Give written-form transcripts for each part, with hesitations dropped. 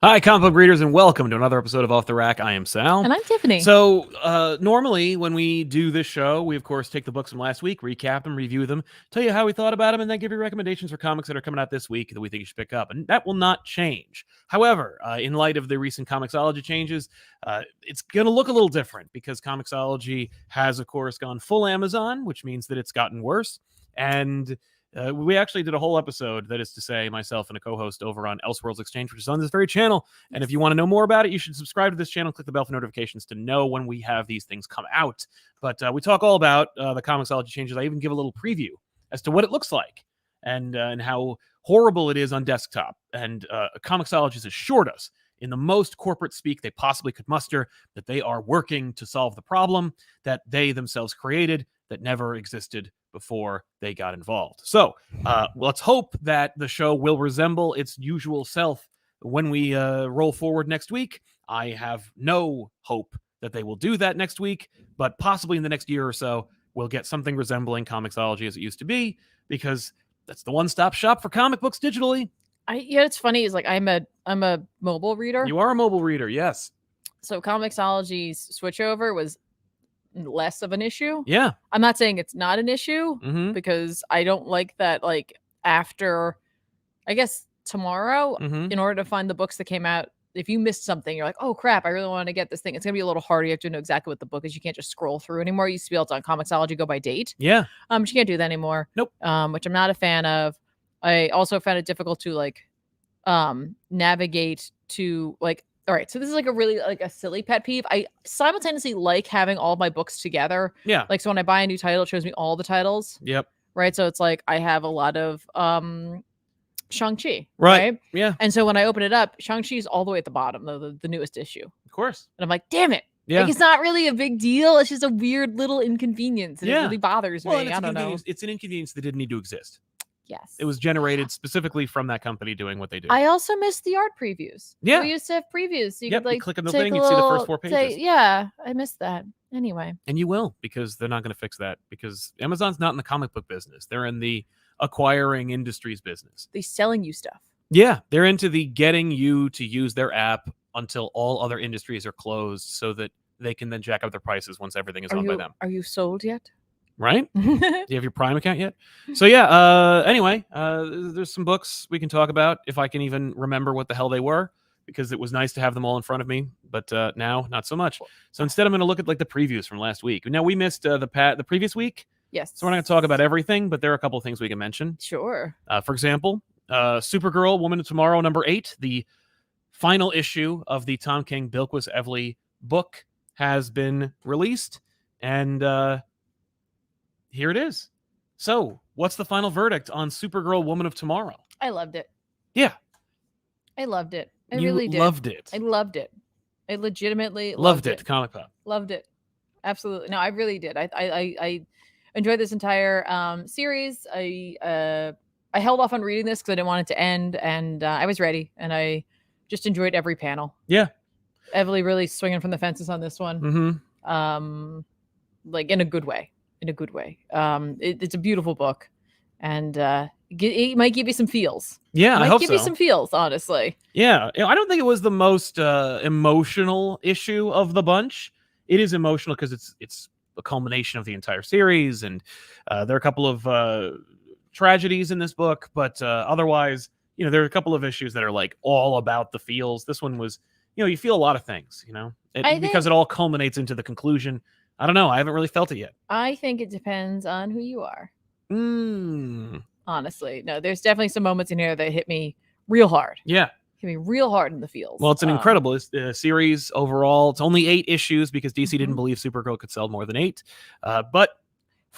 Hi, comic book readers, and welcome to another episode of Off the Rack. I am Sal. And I'm Tiffany. So, normally when we do this show, we, of course, take the books from last week, recap them, review them, tell you how we thought about them, and then give you recommendations for comics that are coming out this week that we think you should pick up. And that will not change. However, in light of the recent Comixology changes, it's going to look a little different because Comixology has, of course, gone full Amazon, which means that it's gotten worse. And we actually did a whole episode, that is to say, myself and a co-host over on Elseworlds Exchange, which is on this very channel. And if you want to know more about it, you should subscribe to this channel, click the bell for notifications to know when we have these things come out. But we talk all about the Comixology changes. I even give a little preview as to what it looks like and how horrible it is on desktop. And Comixology has assured us in the most corporate speak they possibly could muster that they are working to solve the problem that they themselves created that never existed before they got involved. So let's hope that the show will resemble its usual self when we roll forward next week. I have no hope that they will do that next week, but possibly in the next year or so, we'll get something resembling Comixology as it used to be, because that's the one-stop shop for comic books digitally. It's funny is like I'm a mobile reader. You are a mobile reader, yes. So Comixology's switchover was less of an issue. Yeah. I'm not saying it's not an issue because I don't like that. Like after, I guess tomorrow, in order to find the books that came out, if you missed something, you're like, oh crap, I really want to get this thing. It's gonna be a little harder. You have to know exactly what the book is. You can't just scroll through anymore. You used to be able to on Comixology go by date. Yeah. But you can't do that anymore. Nope. Which I'm not a fan of. I also found it difficult to like navigate to like. All right, so this is like a really like a silly pet peeve. I simultaneously like having all my books together. Yeah. Like so when I buy a new title, it shows me all the titles. Yep. Right. So it's like I have a lot of Shang Chi. Right. Yeah. And so when I open it up, Shang Chi is all the way at the bottom, the newest issue. Of course. And I'm like, damn it. Yeah. Like, it's not really a big deal. It's just a weird little inconvenience. And it really bothers me. I don't know. It's an inconvenience that didn't need to exist. Yes. It was generated specifically from that company doing what they do. I also missed the art previews. Yeah. We used to have previews. So you could like you click on the thing, you'd see the first 4 pages. Yeah, I missed that. Anyway. And you will, because they're not going to fix that, because Amazon's not in the comic book business. They're in the acquiring industries business. They're selling you stuff. Yeah. They're into the getting you to use their app until all other industries are closed so that they can then jack up their prices once everything is owned by them. Are you sold yet? Right? Do you have your Prime account yet? So yeah, anyway, there's some books we can talk about, if I can even remember what the hell they were, because it was nice to have them all in front of me, but now not so much. So instead I'm going to look at like the previews from last week. Now we missed the previous week. Yes. So we're not going to talk about everything, but there are a couple of things we can mention. Sure. For example, Supergirl Woman of Tomorrow #8, the final issue of the Tom King Bilquis Evely book, has been released, and here it is. So, what's the final verdict on Supergirl Woman of Tomorrow? I loved it. Yeah. I loved it. I You really did. loved it. I loved it. I legitimately loved it. ComicPop. Loved it. Absolutely. No, I really did. I enjoyed this entire series. I held off on reading this because I didn't want it to end, and I was ready, and I just enjoyed every panel. Yeah. Evely really swinging from the fences on this one. Like in a good way. It's a beautiful book, and it might give you some feels. Yeah, I hope so. Give you some feels, honestly. Yeah, I don't think it was the most emotional issue of the bunch. It is emotional because it's a culmination of the entire series, and there are a couple of tragedies in this book, but otherwise, there are a couple of issues that are like all about the feels. This one was, you feel a lot of things, because it all culminates into the conclusion. I don't know. I haven't really felt it yet. I think it depends on who you are. Honestly. No, there's definitely some moments in here that hit me real hard. Yeah. Hit me real hard in the feels. Well, it's an incredible series overall. It's only 8 issues because DC didn't believe Supergirl could sell more than 8. But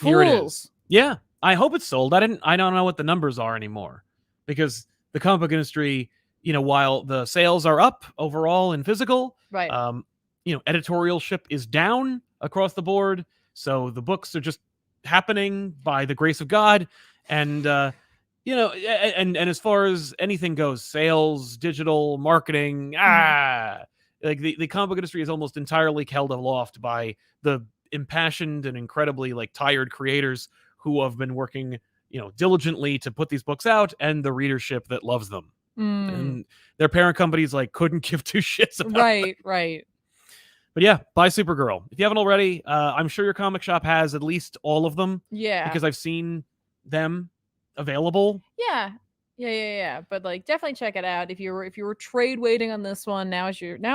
here it is. Yeah. I hope it's sold. I don't know what the numbers are anymore, because the comic book industry, while the sales are up overall in physical, right. Editorialship is down across the board. So the books are just happening by the grace of God. And, and as far as anything goes, sales, digital marketing, like the comic book industry is almost entirely held aloft by the impassioned and incredibly like tired creators who have been working, diligently to put these books out, and the readership that loves them. and their parent companies like couldn't give two shits about it. Right. But yeah, buy Supergirl if you haven't already. I'm sure your comic shop has at least all of them. Yeah, because I've seen them available. Yeah. But like, definitely check it out. If you were trade waiting on this one, now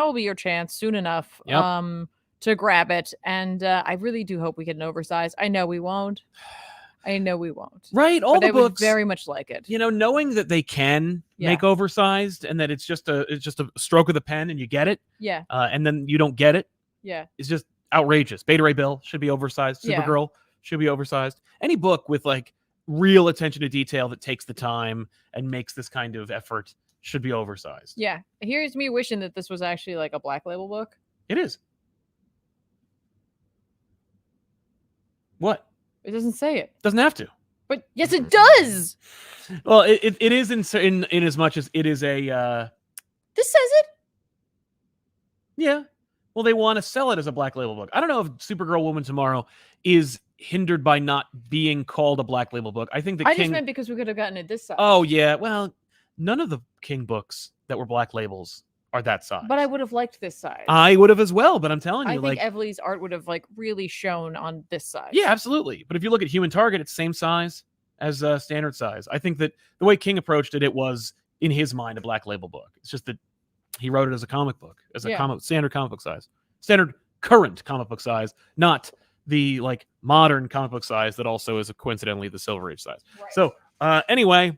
will be your chance soon enough. Yep. To grab it. And I really do hope we get an oversized. I know we won't. Right, all but the I books. Would very much like it. Knowing that they can make oversized and that it's just a stroke of the pen and you get it. Yeah. And then you don't get it. Yeah. It's just outrageous. Beta Ray Bill should be oversized. Supergirl should be oversized. Any book with like real attention to detail that takes the time and makes this kind of effort should be oversized. Yeah. Here's me wishing that this was actually like a Black Label book. It is. What? It doesn't say it. Doesn't have to. But yes, it does. Well, it is in as much as it is a. This says it. Yeah. Well, they want to sell it as a Black Label book. I don't know if Supergirl Woman Tomorrow is hindered by not being called a Black Label book. I think I just meant because we could have gotten it this size. Oh yeah. Well, none of the King books that were Black Labels are that size. But I would have liked this size. I would have as well, but I'm telling you, I think Evely's art would have like really shown on this size. Yeah, absolutely. But if you look at Human Target, it's same size as standard size. I think that the way King approached it, it was in his mind a Black Label book. It's just that he wrote it as a comic book, as a standard comic book size, standard current comic book size, not the like modern comic book size that also is coincidentally the Silver Age size. Right. So anyway,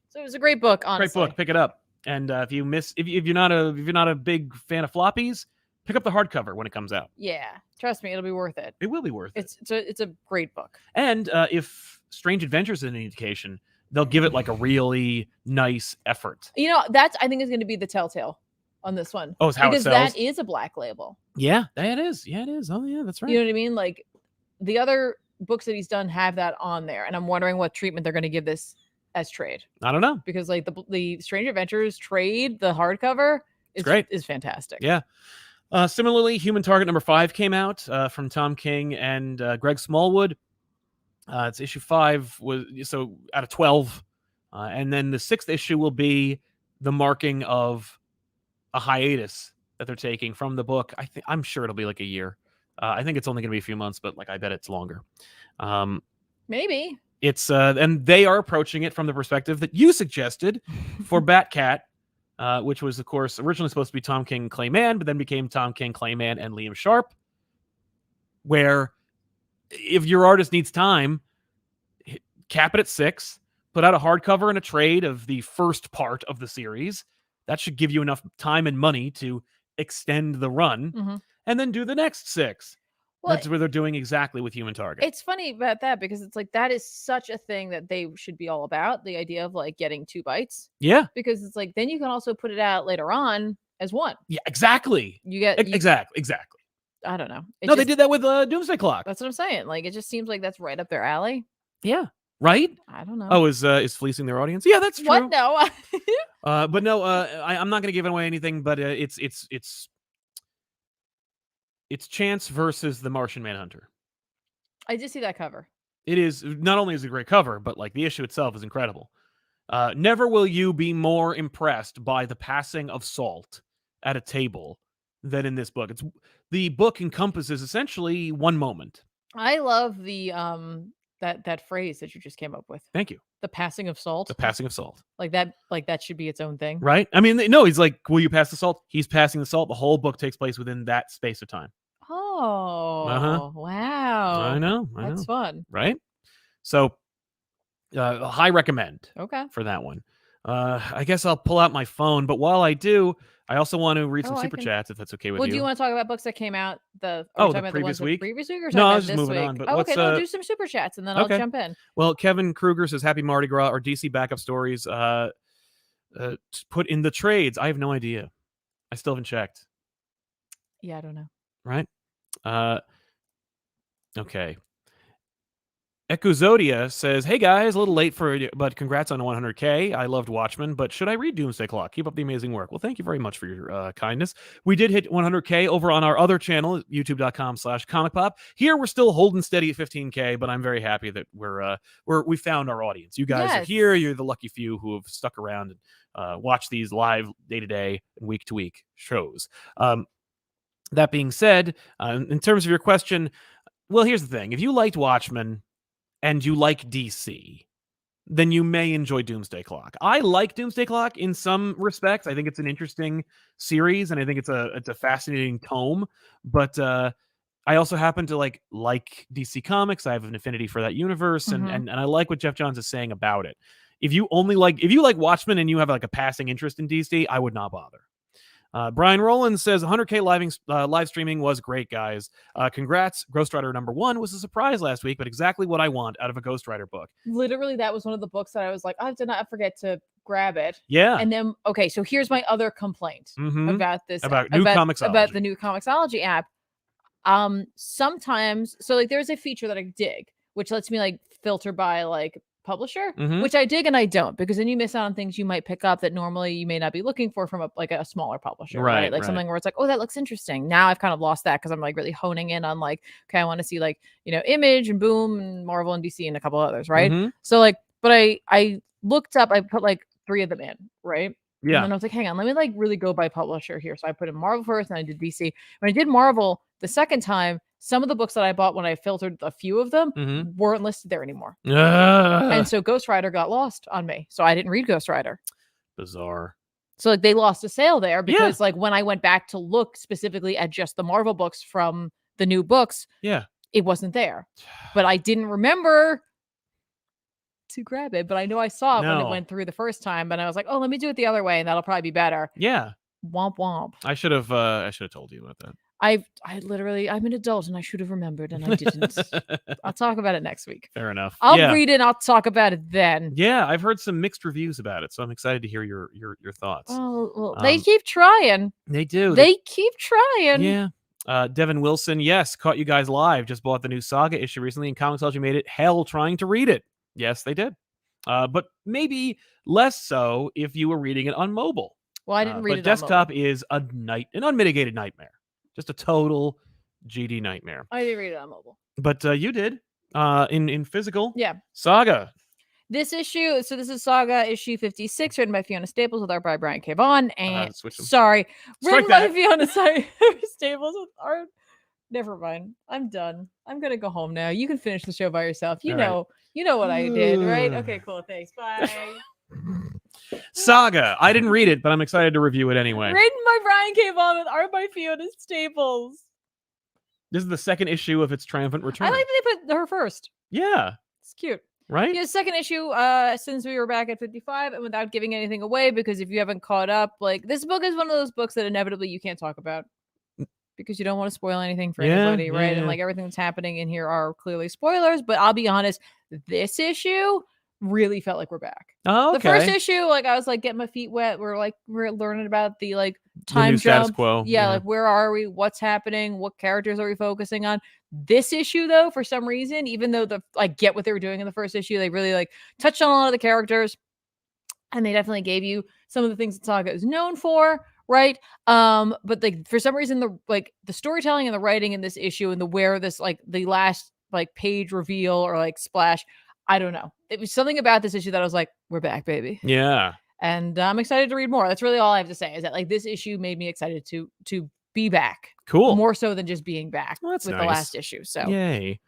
so it was a great book. Honestly, great book. Pick it up. And if you're not a big fan of floppies, pick up the hardcover when it comes out. Yeah, trust me, it'll be worth it. It will be worth it. It's a great book. And if Strange Adventures is an indication, they'll give it like a really nice effort. That's I think is going to be the telltale on this one. Oh, it's how because it sells? That is a Black Label. Yeah, it is. Yeah, it is. Oh, yeah, that's right. You know what I mean? Like the other books that he's done have that on there, and I'm wondering what treatment they're going to give this as trade. I don't know, because like the Strange Adventures trade, the hardcover is great, is fantastic. Yeah. Similarly, Human Target number 5 came out from Tom King and Greg Smallwood. It's issue 5 was so out of 12, and then the 6th issue will be the marking of a hiatus that they're taking from the book. I'm sure it'll be like a year. I think it's only going to be a few months, but like I bet it's longer. Maybe. It's and they are approaching it from the perspective that you suggested for Batcat, which was of course originally supposed to be Tom King, Clayman, but then became Tom King, Clayman, and Liam Sharp. Where if your artist needs time, cap it at 6, put out a hardcover and a trade of the first part of the series. That should give you enough time and money to extend the run, and then do the next 6. Well, that's what they're doing exactly with Human Target. It's funny about that because it's like that is such a thing that they should be all about, the idea of like getting 2 bites. Yeah. Because it's like then you can also put it out later on as 1. Yeah, exactly. You get exactly. I don't know. They did that with Doomsday Clock. That's what I'm saying. Like it just seems like that's right up their alley. Yeah. Right? I don't know. Oh, is fleecing their audience? Yeah, that's true. What? No. But no, I'm not going to give away anything, but it's Chance versus the Martian Manhunter. I did see that cover. It is not only is it a great cover, but like the issue itself is incredible. Never will you be more impressed by the passing of salt at a table than in this book. The book encompasses essentially one moment. I love the that phrase that you just came up with. Thank you. The passing of salt. The passing of salt. Like that should be its own thing. Right? I mean, no, he's like, will you pass the salt? He's passing the salt. The whole book takes place within that space of time. Oh, wow. I know. That's fun. Right? So, high recommend. Okay. For that one. I guess I'll pull out my phone, but while I do, I also want to read some super chats if that's okay with you. Well, do you want to talk about books that came out the previous week? Previous week or no, I was just moving week? on. But okay, I'll do some super chats and then I'll jump in. Well, Kevin Kruger says Happy Mardi Gras or DC backup stories put in the trades. I have no idea. I still haven't checked. Yeah, I don't know. Right? Okay. Echozodia says, "Hey guys, a little late but congrats on 100K. I loved Watchmen, but should I read Doomsday Clock? Keep up the amazing work." Well, thank you very much for your kindness. We did hit 100K over on our other channel, youtube.com/ComicPop. Here we're still holding steady at 15K, but I'm very happy that we found our audience. You guys are here. You're the lucky few who have stuck around and watch these live day to day and week to week shows. That being said, in terms of your question, well, here's the thing: if you liked Watchmen and you like DC, then you may enjoy Doomsday Clock. I like Doomsday Clock in some respects. I think it's an interesting series, and I think it's a fascinating tome. But I also happen to like DC Comics. I have an affinity for that universe, and I like what Jeff Johns is saying about it. If you like Watchmen and you have like a passing interest in DC, I would not bother. Brian Rowland says 100K live streaming was great, guys. Congrats. Ghost Rider #1 was a surprise last week, but exactly what I want out of a Ghost Rider book. Literally, that was one of the books that I was like, I did not forget to grab it. Yeah. And then, okay, so here's my other complaint about this. About the new Comixology app. Sometimes, so like there's a feature that I dig, which lets me like filter by like publisher, which I dig and I don't, because then you miss out on things you might pick up that normally you may not be looking for from a smaller publisher, right? Like something where it's like, oh, that looks interesting. Now I've kind of lost that because I'm like really honing in on like, okay, I want to see like, Image and Boom and Marvel and DC and a couple others, right? So like, but I looked up, I put like 3 of them in, right? Yeah. And then I was like, hang on, let me like really go by publisher here. So I put in Marvel first and I did DC. When I did Marvel the second time, some of the books that I bought when I filtered a few of them weren't listed there anymore. And so Ghost Rider got lost on me. So I didn't read Ghost Rider. Bizarre. So like they lost a sale there because like when I went back to look specifically at just the Marvel books from the new books, it wasn't there. But I didn't remember to grab it. But I know I saw it when it went through the first time. And I was like, oh, let me do it the other way and that'll probably be better. Yeah. Womp womp. I should have told you about that. I'm an adult and I should have remembered and I didn't. I'll talk about it next week. Fair enough. I'll read it and I'll talk about it then. Yeah, I've heard some mixed reviews about it, so I'm excited to hear your thoughts. Oh, well, they keep trying. They do. They keep trying. Yeah. Devin Wilson, yes, caught you guys live. Just bought the new Saga issue recently, and Comixology made it hell trying to read it. Yes, they did. But maybe less so if you were reading it on mobile. Well, I didn't read it on desktop is an unmitigated nightmare. Just a total GD nightmare. I didn't read it on mobile. But you did. In physical. Yeah. Saga. This issue, so this is Saga issue 56, written by Fiona Staples with art by Brian K. Vaughan. And written by Fiona Staples with art. Never mind. I'm done. I'm gonna go home now. You can finish the show by yourself. You know what I did, right? Okay, cool. Thanks. Bye. Saga. I didn't read it, but I'm excited to review it anyway. Written by Brian K. Vaughan with art by Fiona Staples. This is the second issue of its triumphant return. I like that they put her first. Yeah. It's cute. Right? Yeah, second issue since we were back at 55, and without giving anything away, because if you haven't caught up, like this book is one of those books that inevitably you can't talk about because you don't want to spoil anything for anybody, right? And like everything that's happening in here are clearly spoilers, but I'll be honest, this issue really felt like we're back. Oh, okay. The first issue, like I was like getting my feet wet. We're learning about the like time jump. Status quo. Yeah, like where are we? What's happening? What characters are we focusing on? This issue, though, for some reason, even though I get what they were doing in the first issue, they really like touched on a lot of the characters, and they definitely gave you some of the things that Saga is known for, right? But like for some reason, the storytelling and the writing in this issue and the last like page reveal or like splash. I don't know. It was something about this issue that I was like, we're back, baby. Yeah. And I'm excited to read more. That's really all I have to say is that like this issue made me excited to be back. Cool. More so than just being back with the last issue. So yay.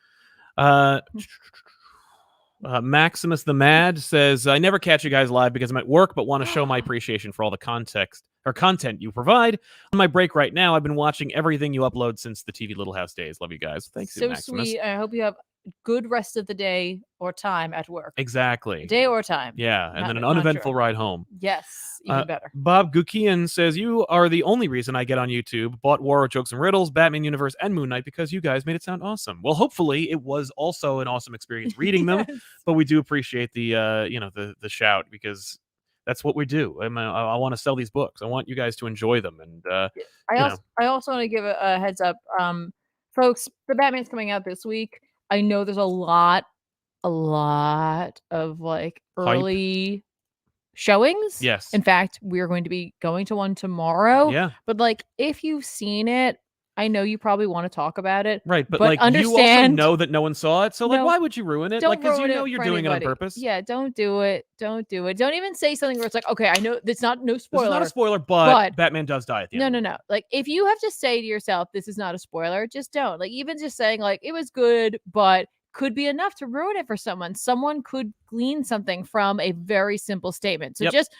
Maximus the Mad says, I never catch you guys live because I'm at work, but want to show my appreciation for all the content you provide. On my break right now, I've been watching everything you upload since the TV Little House days. Love you guys. Thanks, so Maximus. Sweet. I hope you have good rest of the day or time at work. Exactly. Day or time. Yeah, and then an uneventful ride home. Yes, even better. Bob Gukian says, you are the only reason I get on YouTube, bought War, Jokes and Riddles, Batman Universe, and Moon Knight because you guys made it sound awesome. Well, hopefully it was also an awesome experience reading them, but we do appreciate the the shout because that's what we do. I want to sell these books. I want you guys to enjoy them. And I also want to give a heads up, folks. The Batman's coming out this week. I know there's a lot a lot of like Hype. early showings. Yes. In fact, we're going to be going to one tomorrow. Yeah. But like, if you've seen it, I know you probably want to talk about it. Right, but like understand, you also know that no one saw it, so like No, why would you ruin it? don't Like, because you ruin know it you're for doing it on anybody. purpose. Yeah, don't do it. Don't do it. Don't even say something where it's like, okay, I know it's no spoiler. This is not a spoiler, but Batman does die at the end. No. Like, if you have to say to yourself, this is not a spoiler, just don't. Like, even just saying like it was good, but could be enough to ruin it for someone. Someone could glean something from a very simple statement. So just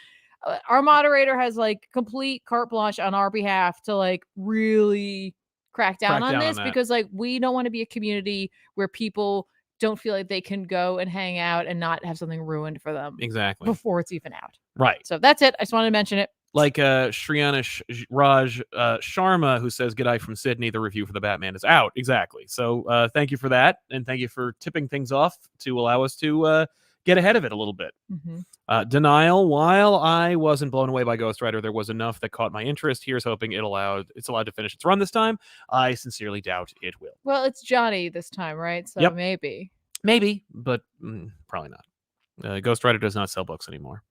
our moderator has like complete carte blanche on our behalf to like really crack down on this, because like we don't want to be a community where people don't feel like they can go and hang out and not have something ruined for them before it's even out. Right. So that's it. I just wanted to mention it. Like Shriyana Raj Sharma, who says, "G'day from Sydney. The review for the Batman is out." Exactly. So thank you for that, and thank you for tipping things off to allow us to get ahead of it a little bit. Denial. While I wasn't blown away by Ghost Rider, there was enough that caught my interest. Here's hoping it's allowed to finish its run this time. I sincerely doubt it will. Well, it's Johnny this time, right? So maybe, but probably not. Ghost Rider does not sell books anymore.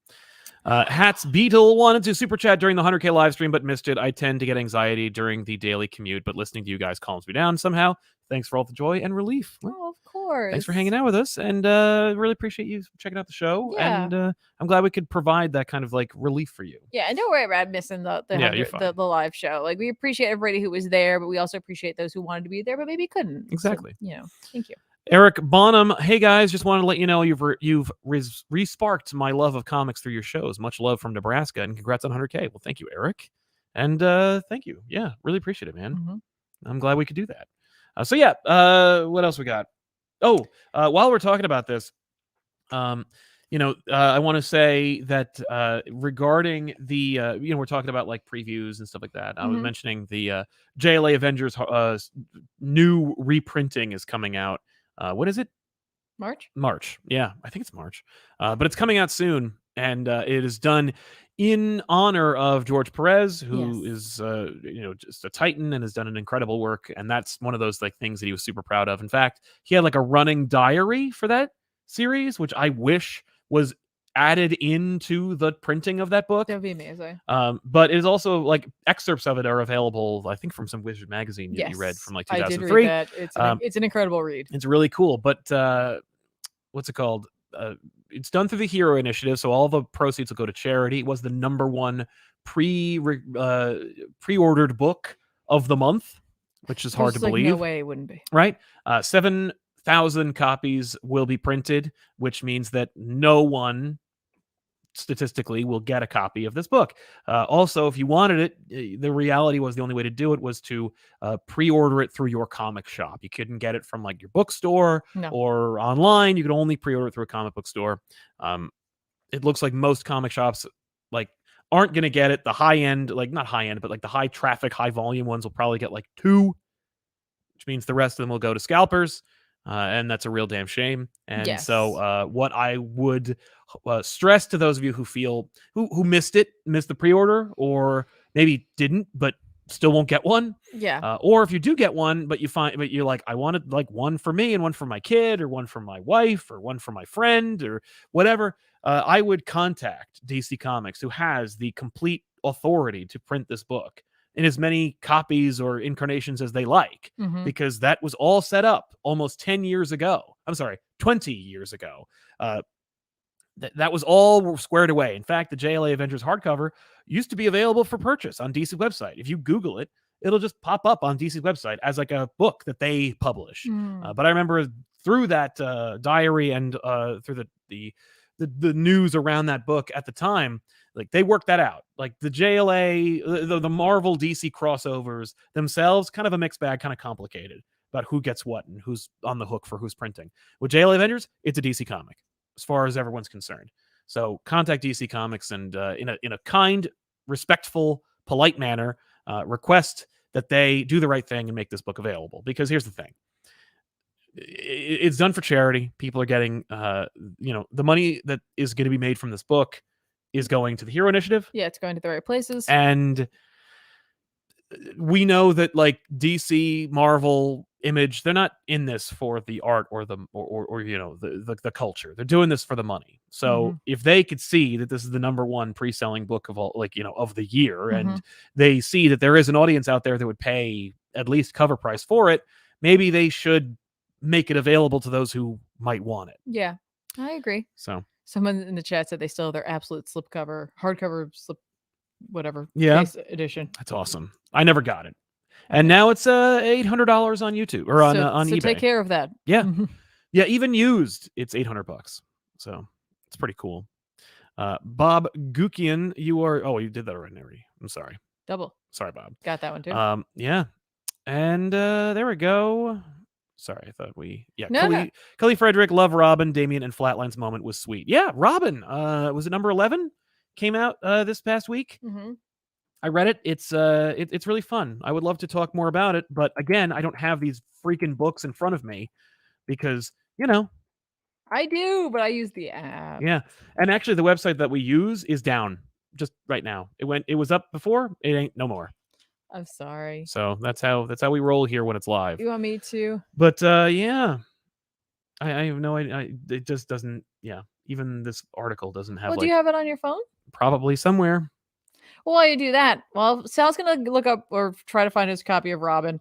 Hats Beetle wanted to super chat during the 100K live stream, but missed it. I tend to get anxiety during the daily commute, but listening to you guys calms me down somehow. Thanks for all the joy and relief. Well, of course. Thanks for hanging out with us, and really appreciate you checking out the show. Yeah. And I'm glad we could provide that kind of like relief for you. Yeah, and don't worry about missing the live show. Like, we appreciate everybody who was there, but we also appreciate those who wanted to be there but maybe couldn't. Exactly. So, thank you. Eric Bonham, hey guys, just wanted to let you know you've re-sparked my love of comics through your shows. Much love from Nebraska, and congrats on 100K. Well, thank you, Eric, and thank you. Yeah, really appreciate it, man. I'm glad we could do that. What else we got? Oh, while we're talking about this, I want to say that regarding the we're talking about like previews and stuff like that. I was mentioning the JLA Avengers new reprinting is coming out. What is it? March. Yeah, I think it's March. But it's coming out soon, and it is done in honor of George Perez, who is just a titan and has done an incredible work. And that's one of those like things that he was super proud of. In fact, he had like a running diary for that series, which I wish was added into the printing of that book. That would be amazing. But it is also like excerpts of it are available, I think, from some Wizard magazine you read from like 2003. I did read that. It's an incredible read. It's really cool. But what's it called? It's done through the Hero Initiative, so all the proceeds will go to charity. It was the #1 pre-ordered book of the month, which is hard to believe. No way it wouldn't be. Right? 7,000 copies will be printed, which means that no one statistically will get a copy of this book. Also, if you wanted it, the reality was the only way to do it was to pre-order it through your comic shop. You couldn't get it from like your bookstore or online. You could only pre-order it through a comic book store. It looks like most comic shops like aren't going to get it. The high end, like not high end, but like the high traffic, high volume ones will probably get like 2, which means the rest of them will go to scalpers. And that's a real damn shame. And so what I would stress to those of you who feel who missed the pre-order, or maybe didn't but still won't get one, or if you do get one but you're like, I wanted like one for me and one for my kid, or one for my wife, or one for my friend, or whatever, I would contact DC Comics, who has the complete authority to print this book in as many copies or incarnations as they like, because that was all set up almost 10 years ago. I'm sorry, 20 years ago. That was all squared away. In fact, the JLA Avengers hardcover used to be available for purchase on DC's website. If you Google it, it'll just pop up on DC's website as like a book that they publish. But I remember through that diary and through the news around that book at the time, like they worked that out. Like the JLA, the Marvel DC crossovers themselves, kind of a mixed bag, kind of complicated about who gets what and who's on the hook for who's printing. With JLA Avengers, it's a DC comic as far as everyone's concerned. So contact DC Comics and in a kind, respectful, polite manner, request that they do the right thing and make this book available. Because here's the thing. It's done for charity. People are getting, the money that is going to be made from this book is going to the Hero Initiative. Yeah, it's going to the right places. And we know that like DC, Marvel, Image, they're not in this for the art or the the culture. They're doing this for the money. So if they could see that this is the #1 pre-selling book of all, of the year, and they see that there is an audience out there that would pay at least cover price for it, maybe they should make it available to those who might want it. Yeah, I agree. So someone in the chat said they still have their absolute slipcover, hardcover slip, whatever case edition. That's awesome. I never got it. And now it's $800 on YouTube or on eBay. Take care of that. Yeah, yeah. Even used, it's $800. So it's pretty cool. Bob Gukian, you are. Oh, you did that already. I'm sorry. Double. Sorry, Bob. Got that one too. Yeah. And there we go. Sorry, I thought we. Yeah. No. Kelly Frederick, love Robin, Damien, and Flatline's moment was sweet. Yeah, Robin. Was it number 11? Came out this past week. I read it. It's really fun. I would love to talk more about it, but again, I don't have these freaking books in front of me because, I do, but I use the app. Yeah. And actually the website that we use is down just right now. It was up before, it ain't no more. I'm sorry. So that's how we roll here when it's live. You want me to? But yeah. I have no idea. It just doesn't, even this article doesn't have do you have it on your phone? Probably somewhere. Well, while you do that, Sal's going to look up or try to find his copy of Robin.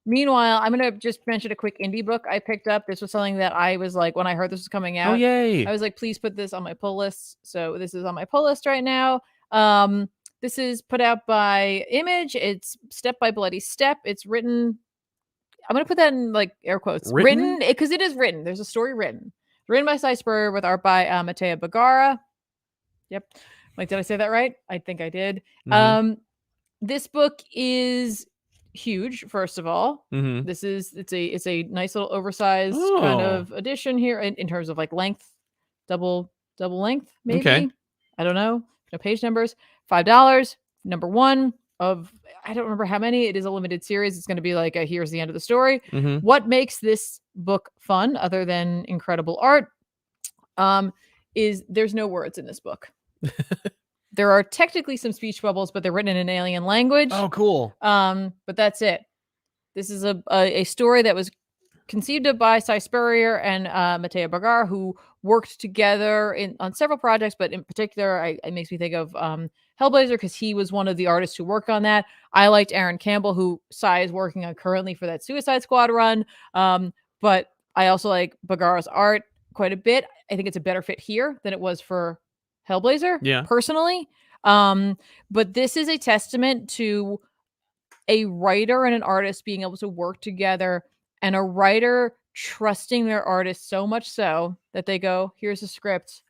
Meanwhile, I'm going to just mention a quick indie book I picked up. This was something that I was like, when I heard this was coming out, oh, yay. I was like, please put this on my pull list. So this is on my pull list right now. This is put out by Image. It's Step by Bloody Step. It's written. I'm going to put that in like air quotes. Written because it is written. There's a story written by Cy Spurrier with art by Matteo Bagara. Yep. Like, did I say that right? I think I did. This book is huge. First of all, it's a nice little oversized kind of edition here in terms of like length, double length, maybe. Okay. I don't know. No page numbers. $5. #1 of I don't remember how many. It is a limited series. It's going to be like here's the end of the story. What makes this book fun, other than incredible art, is there's no words in this book. There are technically some speech bubbles, but they're written in an alien language. Oh, cool. But that's it. This is a story that was conceived of by Cy Spurrier and Matteo Bagara, who worked together on several projects, but in particular, it makes me think of Hellblazer because he was one of the artists who worked on that. I liked Aaron Campbell, who Cy is working on currently for that Suicide Squad run. But I also like Bagara's art quite a bit. I think it's a better fit here than it was for Hellblazer, personally. But this is a testament to a writer and an artist being able to work together, and a writer trusting their artist so much so that they go, here's a script.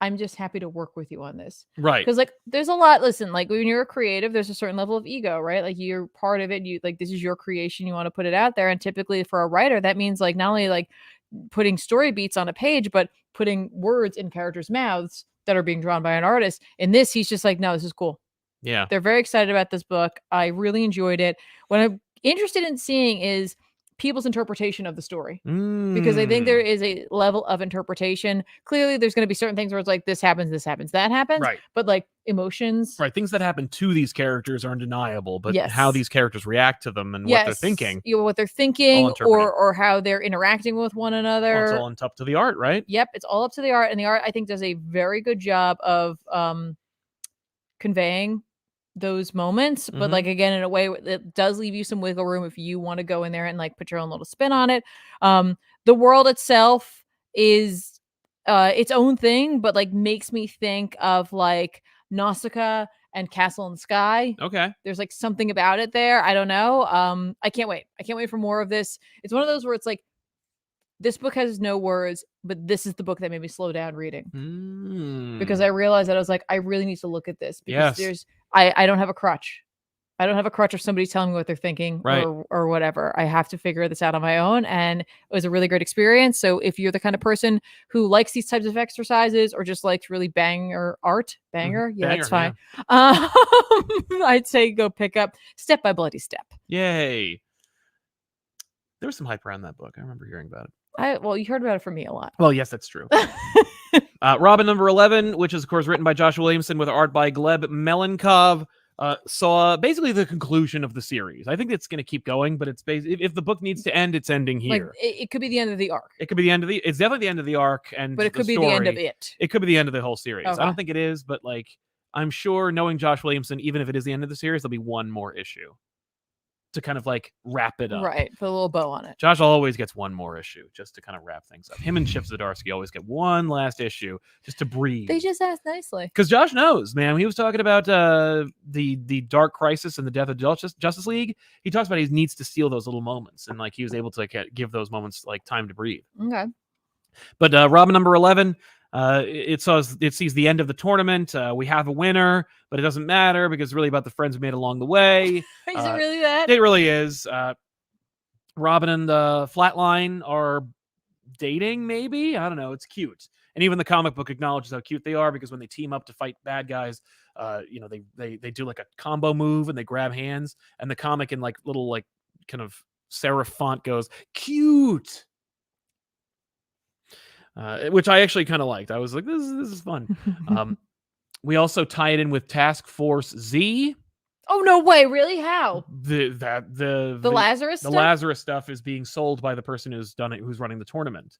I'm just happy to work with you on this. Right. Because like there's a lot, listen, like when you're a creative, there's a certain level of ego, right? Like you're part of it. You like, this is your creation. You want to put it out there. And typically for a writer, that means like not only like putting story beats on a page, but putting words in characters' mouths that are being drawn by an artist. In this, he's just like, no, this is cool. Yeah. They're very excited about this book. I really enjoyed it. What I'm interested in seeing is people's interpretation of the story, because I think there is a level of interpretation. Clearly there's going to be certain things where it's like, this happens, that happens. Right. But like emotions. Right. Things that happen to these characters are undeniable, but how these characters react to them and what they're thinking. What they're thinking or how they're interacting with one another. Well, it's all up to the art, right? Yep. It's all up to the art. And the art, I think, does a very good job of conveying those moments, but like again in a way that does leave you some wiggle room if you want to go in there and like put your own little spin on it. The world itself is its own thing, but like makes me think of like Nausicaa and Castle in the Sky. Okay. There's like something about it there. I don't know. I can't wait for more of this. It's one of those where it's like, this book has no words, but this is the book that made me slow down reading. Because I realized that I was like, I really need to look at this because I don't have a crutch. I don't have a crutch of somebody telling me what they're thinking or whatever. I have to figure this out on my own. And it was a really great experience. So if you're the kind of person who likes these types of exercises or just likes really banger art, that's fine. Yeah. I'd say go pick up Step by Bloody Step. Yay. There was some hype around that book. I remember hearing about it. Well, you heard about it from me a lot. Well, yes, that's true. Robin #11, which is, of course, written by Joshua Williamson with art by Gleb Melenkov. saw basically the conclusion of the series. I think it's going to keep going, but it's if the book needs to end, it's ending here. Like, it could be the end of the arc. It could be the end of it's definitely the end of the arc, but it could be the end of it. It could be the end of the whole series. Okay. I don't think it is, but like I'm sure, knowing Josh Williamson, even if it is the end of the series, there'll be one more issue to kind of like wrap it up. Right, put a little bow on it. Josh always gets one more issue just to kind of wrap things up. Him and Chip Zdarsky always get one last issue just to breathe. They just asked nicely. Because Josh knows, man. He was talking about the Dark Crisis and the Death of Justice League. He talks about he needs to steal those little moments, and like he was able to give those moments like time to breathe. Okay. But Robin number 11, it sees the end of the tournament. We have a winner, but it doesn't matter because it's really about the friends we made along the way. Is it really that? It really is. Robin and Flatline are dating, maybe? I don't know. It's cute. And even the comic book acknowledges how cute they are, because when they team up to fight bad guys, they do like a combo move and they grab hands, and the comic in like little like kind of serif font goes, cute. Which I actually kind of liked. I was like, this is fun. We also tie it in with Task Force Z. Oh, no way. Really? How? The Lazarus stuff? The Lazarus stuff is being sold by the person who's done it, who's running the tournament.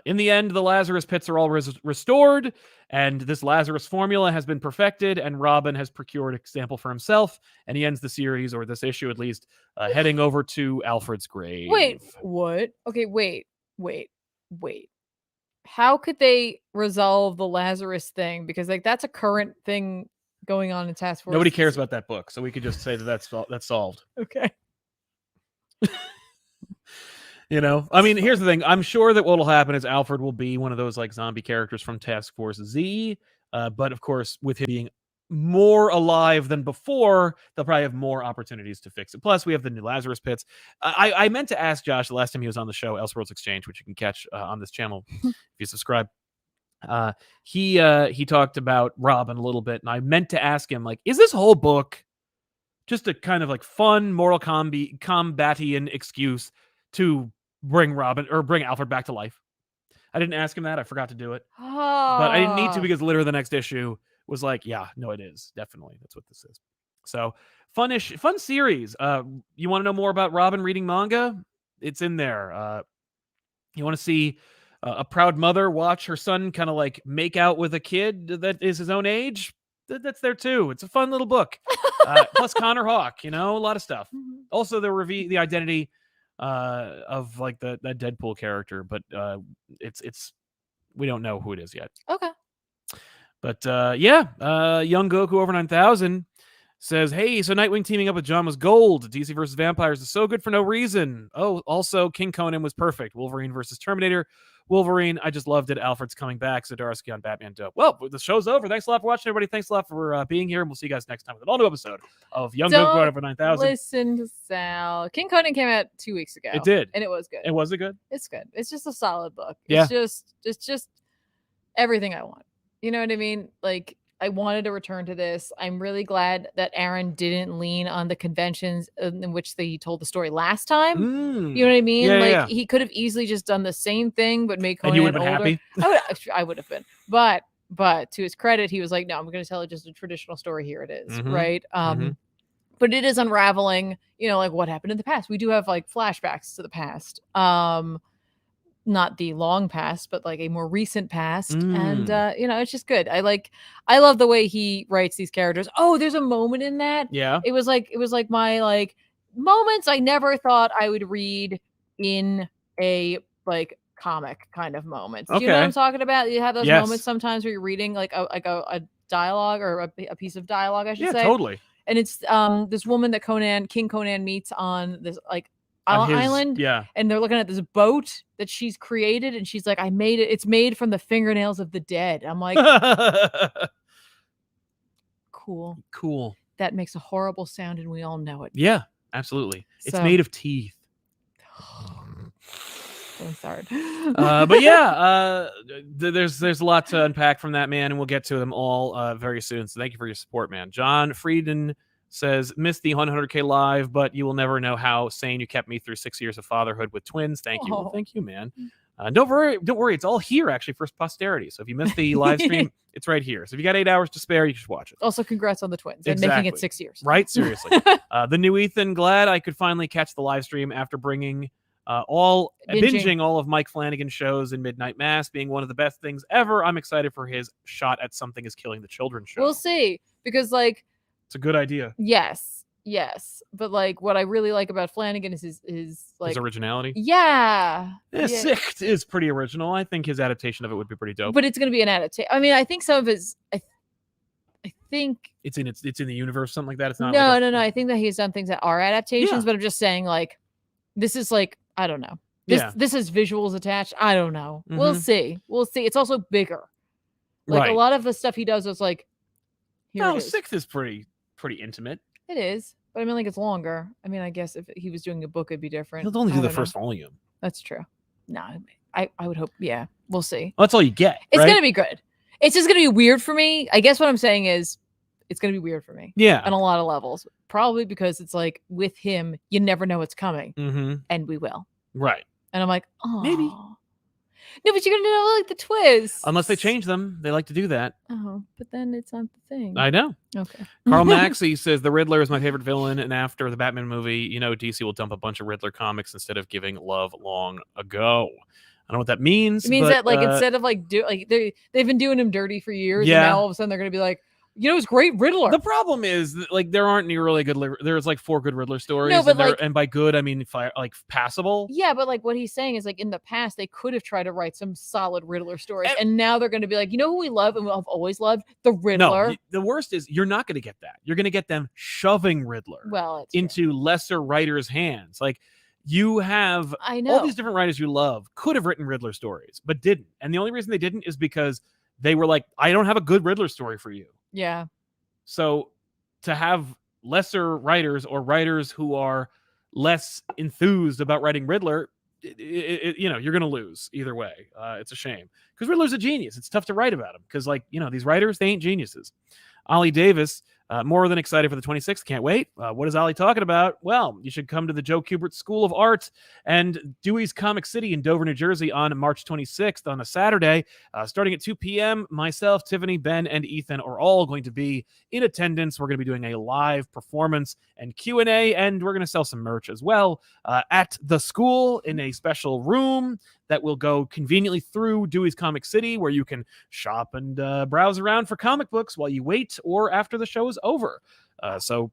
In the end, the Lazarus pits are all restored, and this Lazarus formula has been perfected, and Robin has procured a sample for himself, and he ends the series, or this issue at least, heading over to Alfred's grave. Wait, what? Okay, wait. How could they resolve the Lazarus thing? Because like that's a current thing going on in Task Force. Nobody cares about that book, so we could just say that's solved. Okay. You know, I mean, here's the thing. I'm sure that what'll happen is Alfred will be one of those like zombie characters from Task Force Z. But of course, with him being more alive than before, they'll probably have more opportunities to fix it. Plus, we have the new Lazarus pits. I meant to ask Josh the last time he was on the show, Elseworlds Exchange, which you can catch on this channel if you subscribe. He talked about Robin a little bit, and I meant to ask him, like, is this whole book just a kind of like fun Mortal Kombatian excuse to bring Alfred back to life? I didn't ask him that. I forgot to do it. But I didn't need to, because literally the next issue was like, yeah, no, it is. Definitely. That's what this is. So fun series. You want to know more about Robin reading manga? It's in there. You want to see a proud mother watch her son kind of like make out with a kid that is his own age? That's there too. It's a fun little book. Plus Connor Hawke, a lot of stuff. Mm-hmm. Also the identity of like that Deadpool character, but it's we don't know who it is yet. Okay. But Young Goku over 9000 says, hey, so Nightwing teaming up with John was gold. DC versus Vampires is so good for no reason. Oh, also King Conan was perfect. Wolverine versus Terminator. Wolverine, I just loved it. Alfred's coming back. Zdarsky on Batman dope. Well, the show's over. Thanks a lot for watching, everybody. Thanks a lot for being here, and we'll see you guys next time with an all-new episode of Young Goku over 9000. Listen to Sal. King Conan came out 2 weeks ago. It did. And it was good. Was it good? It's good. It's just a solid book. Yeah. It's just everything I want. You know what I mean? Like, I wanted to return to this. I'm really glad that Aaron didn't lean on the conventions in which they told the story last time. You know what I mean? Yeah, he could have easily just done the same thing, but made Conan and you would have been older. happy? I would have been. But to his credit, he was like, no, I'm going to tell it just a traditional story. Here it is, right? But it is unraveling, like what happened in the past. We do have like flashbacks to the past. Not the long past, but like a more recent past. And it's just good. I love the way he writes these characters. Oh, there's a moment in that. Yeah. It was like my like moments I never thought I would read in a like comic kind of moments. Do you know what I'm talking about? You have those moments sometimes where you're reading like a dialogue or a piece of dialogue, I should say. Yeah, totally. And it's this woman that King Conan meets on this like island, and they're looking at this boat that she's created, and she's like, I made it. It's made from the fingernails of the dead. I'm like, cool. That makes a horrible sound, and we all know it. Yeah, absolutely. It's made of teeth. I'm sorry. But yeah, there's a lot to unpack from that, man, and we'll get to them all very soon. So thank you for your support, man. John Frieden says, missed the 100K live, but you will never know how sane you kept me through 6 years of fatherhood with twins. Thank you. Well, thank you, man. Don't worry. It's all here actually for posterity. So if you missed the live stream, it's right here. So if you got 8 hours to spare, you should watch it. Also, congrats on the twins and making it 6 years. Right? Seriously. The new Ethan, glad I could finally catch the live stream after binging all of Mike Flanagan's shows in Midnight Mass, being one of the best things ever. I'm excited for his shot at Something Is Killing the Children show. We'll see, because it's a good idea. Yes, but what I really like about Flanagan is his originality. Yeah. Sicht is pretty original. I think his adaptation of it would be pretty dope. But it's going to be an adaptation. I mean, I think some of his, I think it's in the universe, something like that. It's not. No. I think that he's done things that are adaptations, but I'm just saying, this is I don't know. This has visuals attached. I don't know. Mm-hmm. We'll see. It's also bigger. A lot of the stuff he does is Sicht is pretty intimate. It is, but I mean, it's longer. I mean, I guess if he was doing a book, it'd be different. He'll only do the first volume. That's true. No, I would hope. Yeah, we'll see. Well, that's all you get. It's gonna be good. It's just gonna be weird for me. I guess what I'm saying is, it's gonna be weird for me. Yeah, on a lot of levels. Probably because it's with him, you never know what's coming, and we will. Right. And I'm oh, maybe. No, but you're gonna know the twists. Unless they change them. They like to do that. Oh, but then it's not the thing. I know. Okay. Carl Maxey says the Riddler is my favorite villain, and after the Batman movie, DC will dump a bunch of Riddler comics instead of giving love long ago. I don't know what that means. It means that instead of they've been doing him dirty for years, and now all of a sudden they're gonna be it's great Riddler. The problem is there aren't any really good. There's 4 good Riddler stories. No, but and by good I mean passable. Yeah, but what he's saying is in the past they could have tried to write some solid Riddler stories, and now they're going to be who we love and we've always loved, the Riddler. No, the worst is you're not going to get that. You're going to get them shoving Riddler into lesser writers' hands. You have all these different writers you love could have written Riddler stories, but didn't. And the only reason they didn't is because they were I don't have a good Riddler story for you. Yeah. So to have lesser writers or writers who are less enthused about writing Riddler, you're going to lose either way. It's a shame because Riddler's a genius. It's tough to write about him because these writers, they ain't geniuses. Ollie Davis, more than excited for the 26th. Can't wait. What is Ollie talking about? Well, you should come to the Joe Kubert School of Art and Dewey's Comic City in Dover, New Jersey on March 26th on a Saturday. Starting at 2 p.m., myself, Tiffany, Ben, and Ethan are all going to be in attendance. We're going to be doing a live performance and Q&A, and we're going to sell some merch as well at the school in a special room that will go conveniently through Dewey's Comic City, where you can shop and browse around for comic books while you wait or after the show is over. So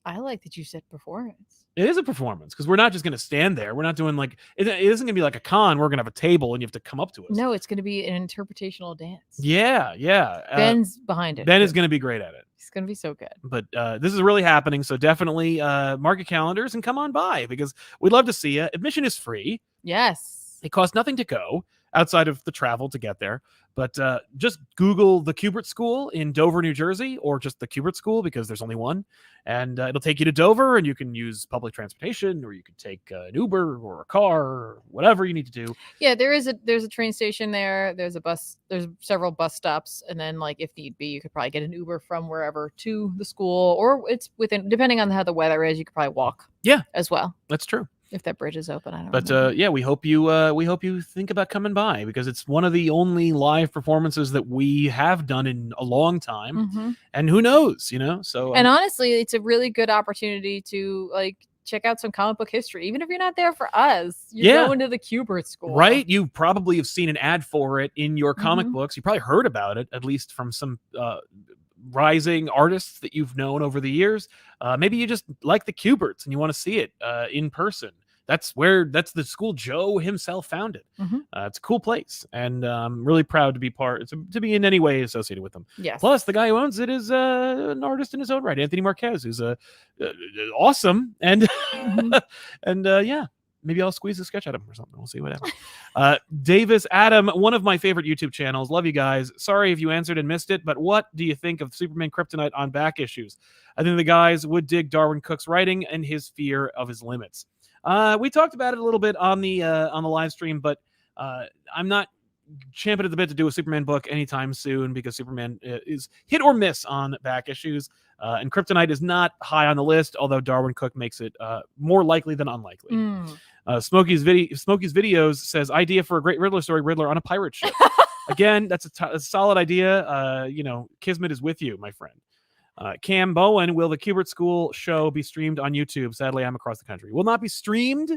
I like that you said performance. It is a performance because we're not just going to stand there. We're not doing it isn't going to be like a con. We're going to have a table and you have to come up to us. No, it's going to be an interpretational dance. Yeah. Ben's behind it. Ben is going to be great at it. He's going to be so good. But this is really happening. So definitely mark your calendars and come on by because we'd love to see you. Admission is free. Yes. It costs nothing to go outside of the travel to get there. But just Google the Kubert School in Dover, New Jersey, or just the Kubert School because there's only one. And it'll take you to Dover, and you can use public transportation, or you can take an Uber or a car or whatever you need to do. Yeah, there's a train station there. There's a bus. There's several bus stops, and then if need be, you could probably get an Uber from wherever to the school, or it's within, depending on how the weather is, you could probably walk. Yeah, as well. That's true. If that bridge is open, I don't know. But we hope you think about coming by because it's one of the only live performances that we have done in a long time. And who knows, so and honestly, it's a really good opportunity to check out some comic book history, even if you're not there for us. You're going to the Kubert School, right? You probably have seen an ad for it in your comic books. You probably heard about it, at least from some rising artists that you've known over the years. Maybe you just like the Kuberts and you want to see it in person. That's the school Joe himself founded. It's a cool place, and I'm really proud to be to be in any way associated with them. Yes. Plus, the guy who owns it is an artist in his own right, Anthony Marquez, who's awesome, and and maybe I'll squeeze a sketch out of him or something. We'll see what happens. Davis Adam, one of my favorite YouTube channels. Love you guys. Sorry if you answered and missed it, but what do you think of Superman Kryptonite on back issues? I think the guys would dig Darwin Cook's writing and his fear of his limits. We talked about it a little bit on the live stream, but I'm not champing at the bit to do a Superman book anytime soon because Superman is hit or miss on back issues. And Kryptonite is not high on the list, although Darwin Cook makes it more likely than unlikely. Smokey's Videos says, idea for a great Riddler story, Riddler on a pirate ship. Again, that's a solid idea. Kismet is with you, my friend. Cam Bowen, will the Kubert School show be streamed on YouTube? Sadly, I'm across the country. It will not be streamed.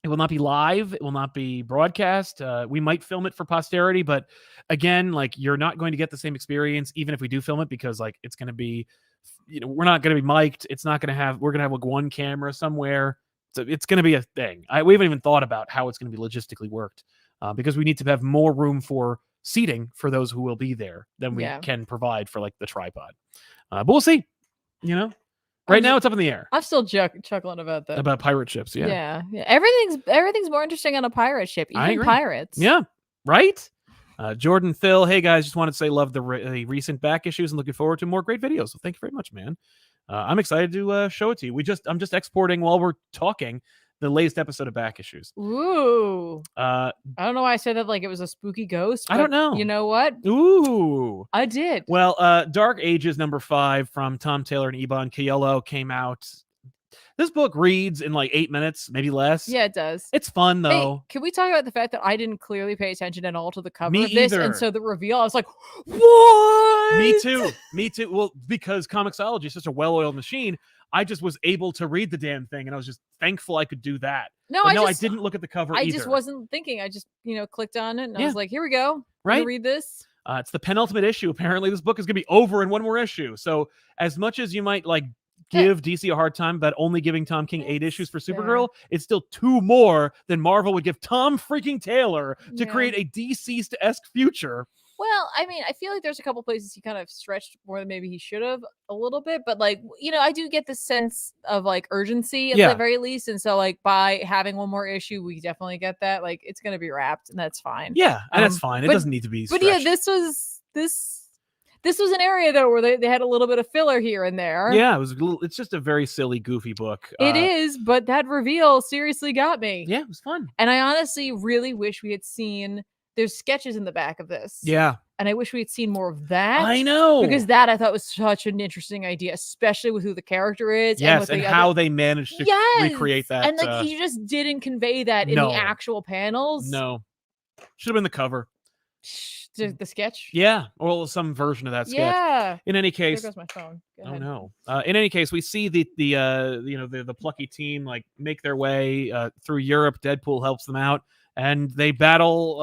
It will not be live. It will not be broadcast. We might film it for posterity, but again, like, you're not going to get the same experience even if we do film it, because like it's going to be, we're not going to be mic'd. It's not going to have, we're going to have like one camera somewhere. So it's going to be a thing. We haven't even thought about how it's going to be logistically worked because we need to have more room for seating for those who will be there than we can provide for like the tripod. But we'll see, Right now, it's up in the air. I'm still chuckling about that. About pirate ships, yeah. Everything's more interesting on a pirate ship, even pirates. Yeah, right? Jordan Phil, hey guys, just wanted to say love the recent back issues and looking forward to more great videos. So thank you very much, man. I'm excited to show it to you. I'm just exporting while we're talking the latest episode of back issues. Ooh. I don't know why I said that like it was a spooky ghost. I don't know. You know what? Ooh. I did. Well, Dark Ages #5 from Tom Taylor and Iban Coelho came out. This book reads in like 8 minutes, maybe less. Yeah, it does. It's fun though. Hey, can we talk about the fact that I didn't clearly pay attention at all to the cover of this? And so the reveal, I was like, what? Me too. Well, because Comixology is such a well-oiled machine, I just was able to read the damn thing, and I was just thankful I could do that. I didn't look at the cover either. I just wasn't thinking. I just, clicked on it, and I was like, here we go. Right? Read this. It's the penultimate issue. Apparently, this book is going to be over in one more issue. So as much as you might like give DC a hard time about only giving Tom King 8 issues for Supergirl, it's still 2 more than Marvel would give Tom freaking Taylor to create a deceased-esque future. Well, I mean, I feel like there's a couple places he kind of stretched more than maybe he should have a little bit, but like, I do get the sense of like urgency at the very least. And so like by having one more issue, we definitely get that. Like it's going to be wrapped and that's fine. Yeah. And that's fine. It doesn't need to be stretched. But yeah, this was an area though where they had a little bit of filler here and there. Yeah, it's just a very silly, goofy book. It is, but that reveal seriously got me. Yeah, it was fun. And I honestly really wish we had seen, there's sketches in the back of this. Yeah. And I wish we had seen more of that. I know. Because that I thought was such an interesting idea, especially with who the character is. Yes, and how they managed to recreate that. And like he just didn't convey that in the actual panels. No. Should have been the cover. The sketch? Yeah. Or some version of that sketch. Yeah. In any case. There goes my phone. Oh no. In any case, we see the plucky team like make their way through Europe. Deadpool helps them out. And they battle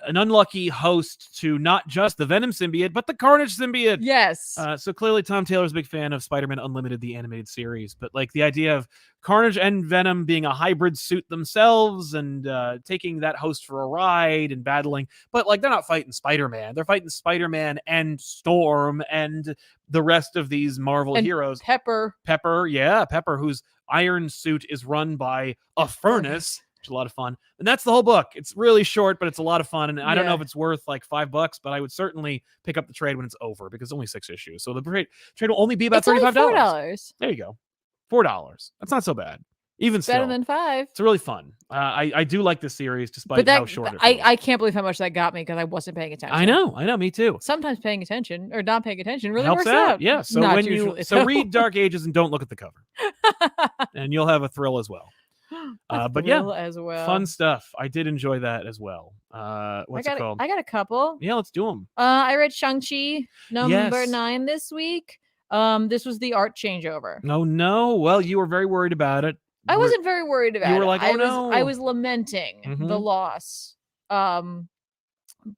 an unlucky host to not just the Venom symbiote, but the Carnage symbiote. Yes. So clearly Tom Taylor's a big fan of Spider-Man Unlimited, the animated series. But like the idea of Carnage and Venom being a hybrid suit themselves and taking that host for a ride and battling. But like they're not fighting Spider-Man. They're fighting Spider-Man and Storm and the rest of these Marvel heroes. Pepper, whose iron suit is run by a furnace. Which is a lot of fun. And that's the whole book. It's really short, but it's a lot of fun. And I don't know if it's worth like $5, but I would certainly pick up the trade when it's over because it's only 6 issues. So the trade will only be about $35. $4. There you go. $4. That's not so bad. Even still. Better than $5. It's really fun. I do like this series despite how short it is. I can't believe how much that got me because I wasn't paying attention. I know. Me too. Sometimes paying attention or not paying attention really helps works out. Yeah. So when read Dark Ages and don't look at the cover. And you'll have a thrill as well. But yeah, as well. Fun stuff. I did enjoy that as well. What's it called? I got a couple. Yeah, let's do them. I read Shang-Chi number 9 this week. This was the art changeover. No. Well, you were very worried about it. I wasn't very worried about it. You were like, no. I was lamenting the loss. Of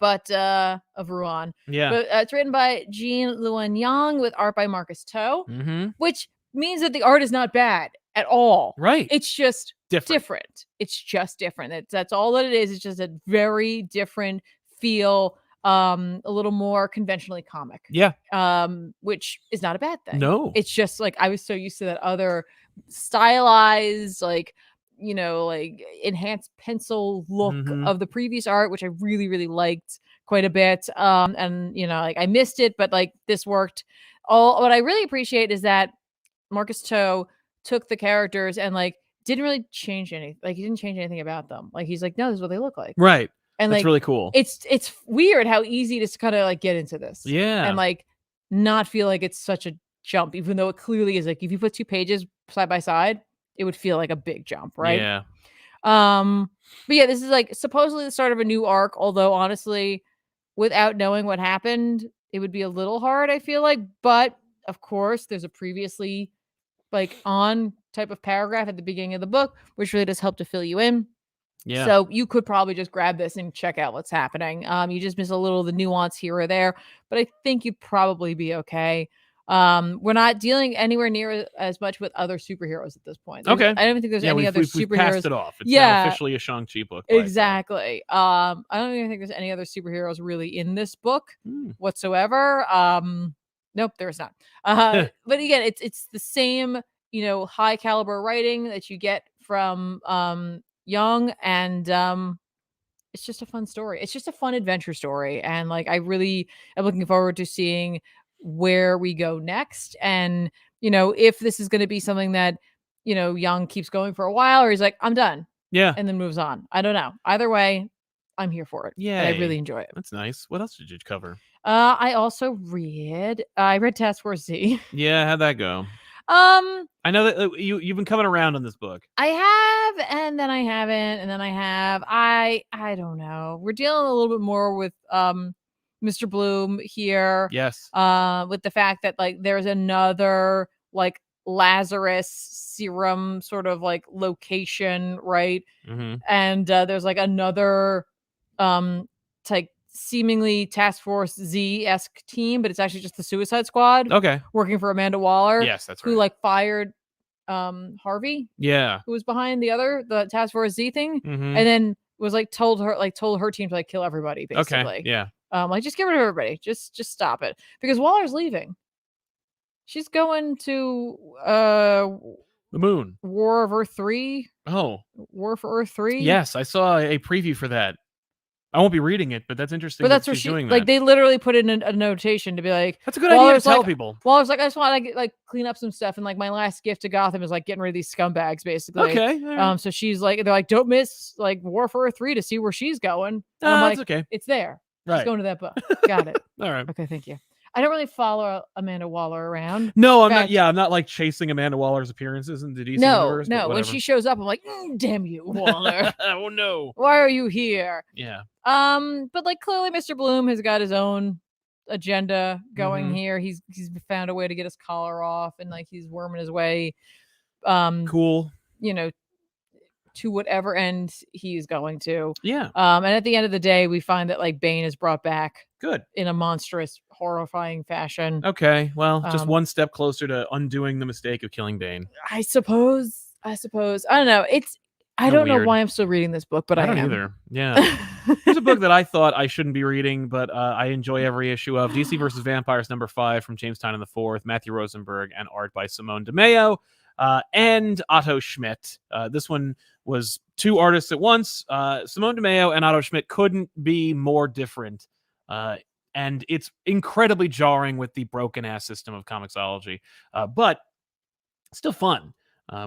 Ruan. Yeah. But it's written by Jean Luan Yang with art by Marcus To, which means that the art is not bad at all. Right. It's just different. It's just different. That's all that it is. It's just a very different feel, a little more conventionally comic. Yeah. Which is not a bad thing. No. It's just like I was so used to that other stylized, like, like enhanced pencil look of the previous art, which I really, really liked quite a bit. And like I missed it, but like this worked. What I really appreciate is that Marcus To took the characters and like didn't really change anything. Like, he didn't change anything about them. Like, he's like, no, this is what they look like. Right. And that's like, really cool. It's weird how easy it is to kind of like get into this. Yeah. And like not feel like it's such a jump, even though it clearly is. Like, if you put 2 pages side by side, it would feel like a big jump, right? Yeah. But yeah, this is like supposedly the start of a new arc, although honestly, without knowing what happened, it would be a little hard, I feel like. But of course, there's a previously like on type of paragraph at the beginning of the book, which really does help to fill you in. Yeah. So you could probably just grab this and check out what's happening. You just miss a little of the nuance here or there, but I think you'd probably be okay. We're not dealing anywhere near as much with other superheroes at this point. I don't think there's any other superheroes. We've passed it off. It's now officially a Shang Chi book. Exactly. I don't even think there's any other superheroes really in this book whatsoever. Nope, there's not. But again, it's the same, high caliber writing that you get from Young, and it's just a fun story. It's just a fun adventure story, and like I really am looking forward to seeing where we go next, and if this is going to be something that Young keeps going for a while, or he's like, I'm done, and then moves on. I don't know. Either way, I'm here for it. Yeah, I really enjoy it. That's nice. What else did you cover? I also I read Task Force Z. Yeah, how'd that go? I know that you've been coming around on this book. I have, and then I haven't, and then I have. I don't know. We're dealing a little bit more with Mr. Bloom here. Yes. With the fact that like there's another like Lazarus serum sort of like location, right? Mm-hmm. And there's like another like seemingly Task Force Z-esque team, but it's actually just the Suicide Squad. Okay. Working for Amanda Waller. Yes, that's right. Who like fired Harvey. Yeah. Who was behind the Task Force Z thing. Mm-hmm. And then was like told her team to like kill everybody, basically. Okay. Yeah. Like just get rid of everybody. Just stop it. Because Waller's leaving. She's going to the moon. War of Earth 3. Oh. War for Earth 3. Yes, I saw a preview for that. I won't be reading it, but that's interesting. But that's where she's doing that. Like they literally put in a notation to be like, that's a good idea to tell people. Well, I was like, I just want to like clean up some stuff, and like my last gift to Gotham is like getting rid of these scumbags, basically. Okay. Right. So she's like, they're like, don't miss like War for Earth 3 to see where she's going. And I'm like, okay. It's there. Right. She's going to that book. Got it. All right. Okay, thank you. I don't really follow Amanda Waller around. No, I'm not. Yeah, I'm not like chasing Amanda Waller's appearances in the DC universe. No. When she shows up, I'm like, damn you, Waller. Oh no. Why are you here? Yeah. But like clearly Mr. Bloom has got his own agenda going here. He's found a way to get his collar off, and like he's worming his way cool. To whatever end he's going to. Yeah. And at the end of the day, we find that like Bane is brought back. Good. In a monstrous, horrifying fashion. Okay. Well, just one step closer to undoing the mistake of killing Bane. I suppose. I don't know. I don't know why I'm still reading this book, but I don't either. Yeah. Here's a book that I thought I shouldn't be reading, but I enjoy every issue of DC vs. Vampires #5 from James Tynion IV, Matthew Rosenberg, and art by Simone DeMeo and Otto Schmidt. This one was 2 artists at once. Simone DeMeo and Otto Schmidt couldn't be more different. And it's incredibly jarring with the broken-ass system of Comixology, but still fun.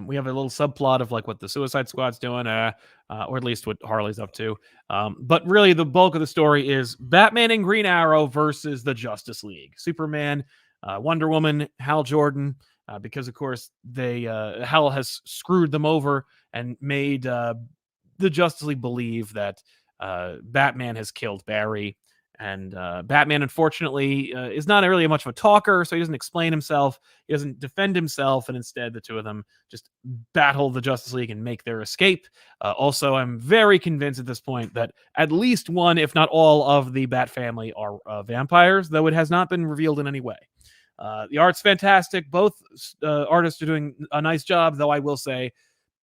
We have a little subplot of like what the Suicide Squad's doing, or at least what Harley's up to. But really, the bulk of the story is Batman and Green Arrow versus the Justice League. Superman, Wonder Woman, Hal Jordan, because of course Hal has screwed them over and made the Justice League believe that Batman has killed Barry. And Batman, unfortunately, is not really much of a talker, so he doesn't explain himself. He doesn't defend himself, and instead the two of them just battle the Justice League and make their escape. Also, I'm very convinced at this point that at least one, if not all, of the Bat family are vampires, though it has not been revealed in any way. The art's fantastic. Both artists are doing a nice job, though I will say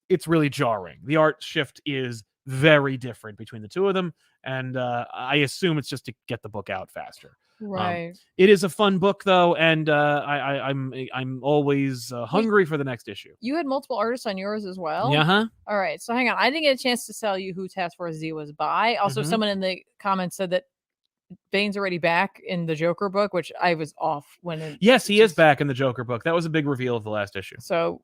it's really jarring. The art shift is very different between the two of them, and I assume it's just to get the book out faster. Right. It is a fun book though, and I'm always hungry for the next issue. You had multiple artists on yours as well. Yeah. All right. So hang on. I didn't get a chance to tell you who Task Force Z was by. Also, someone in the comments said that Bane's already back in the Joker book, which I was off when. Yes, he is back in the Joker book. That was a big reveal of the last issue. So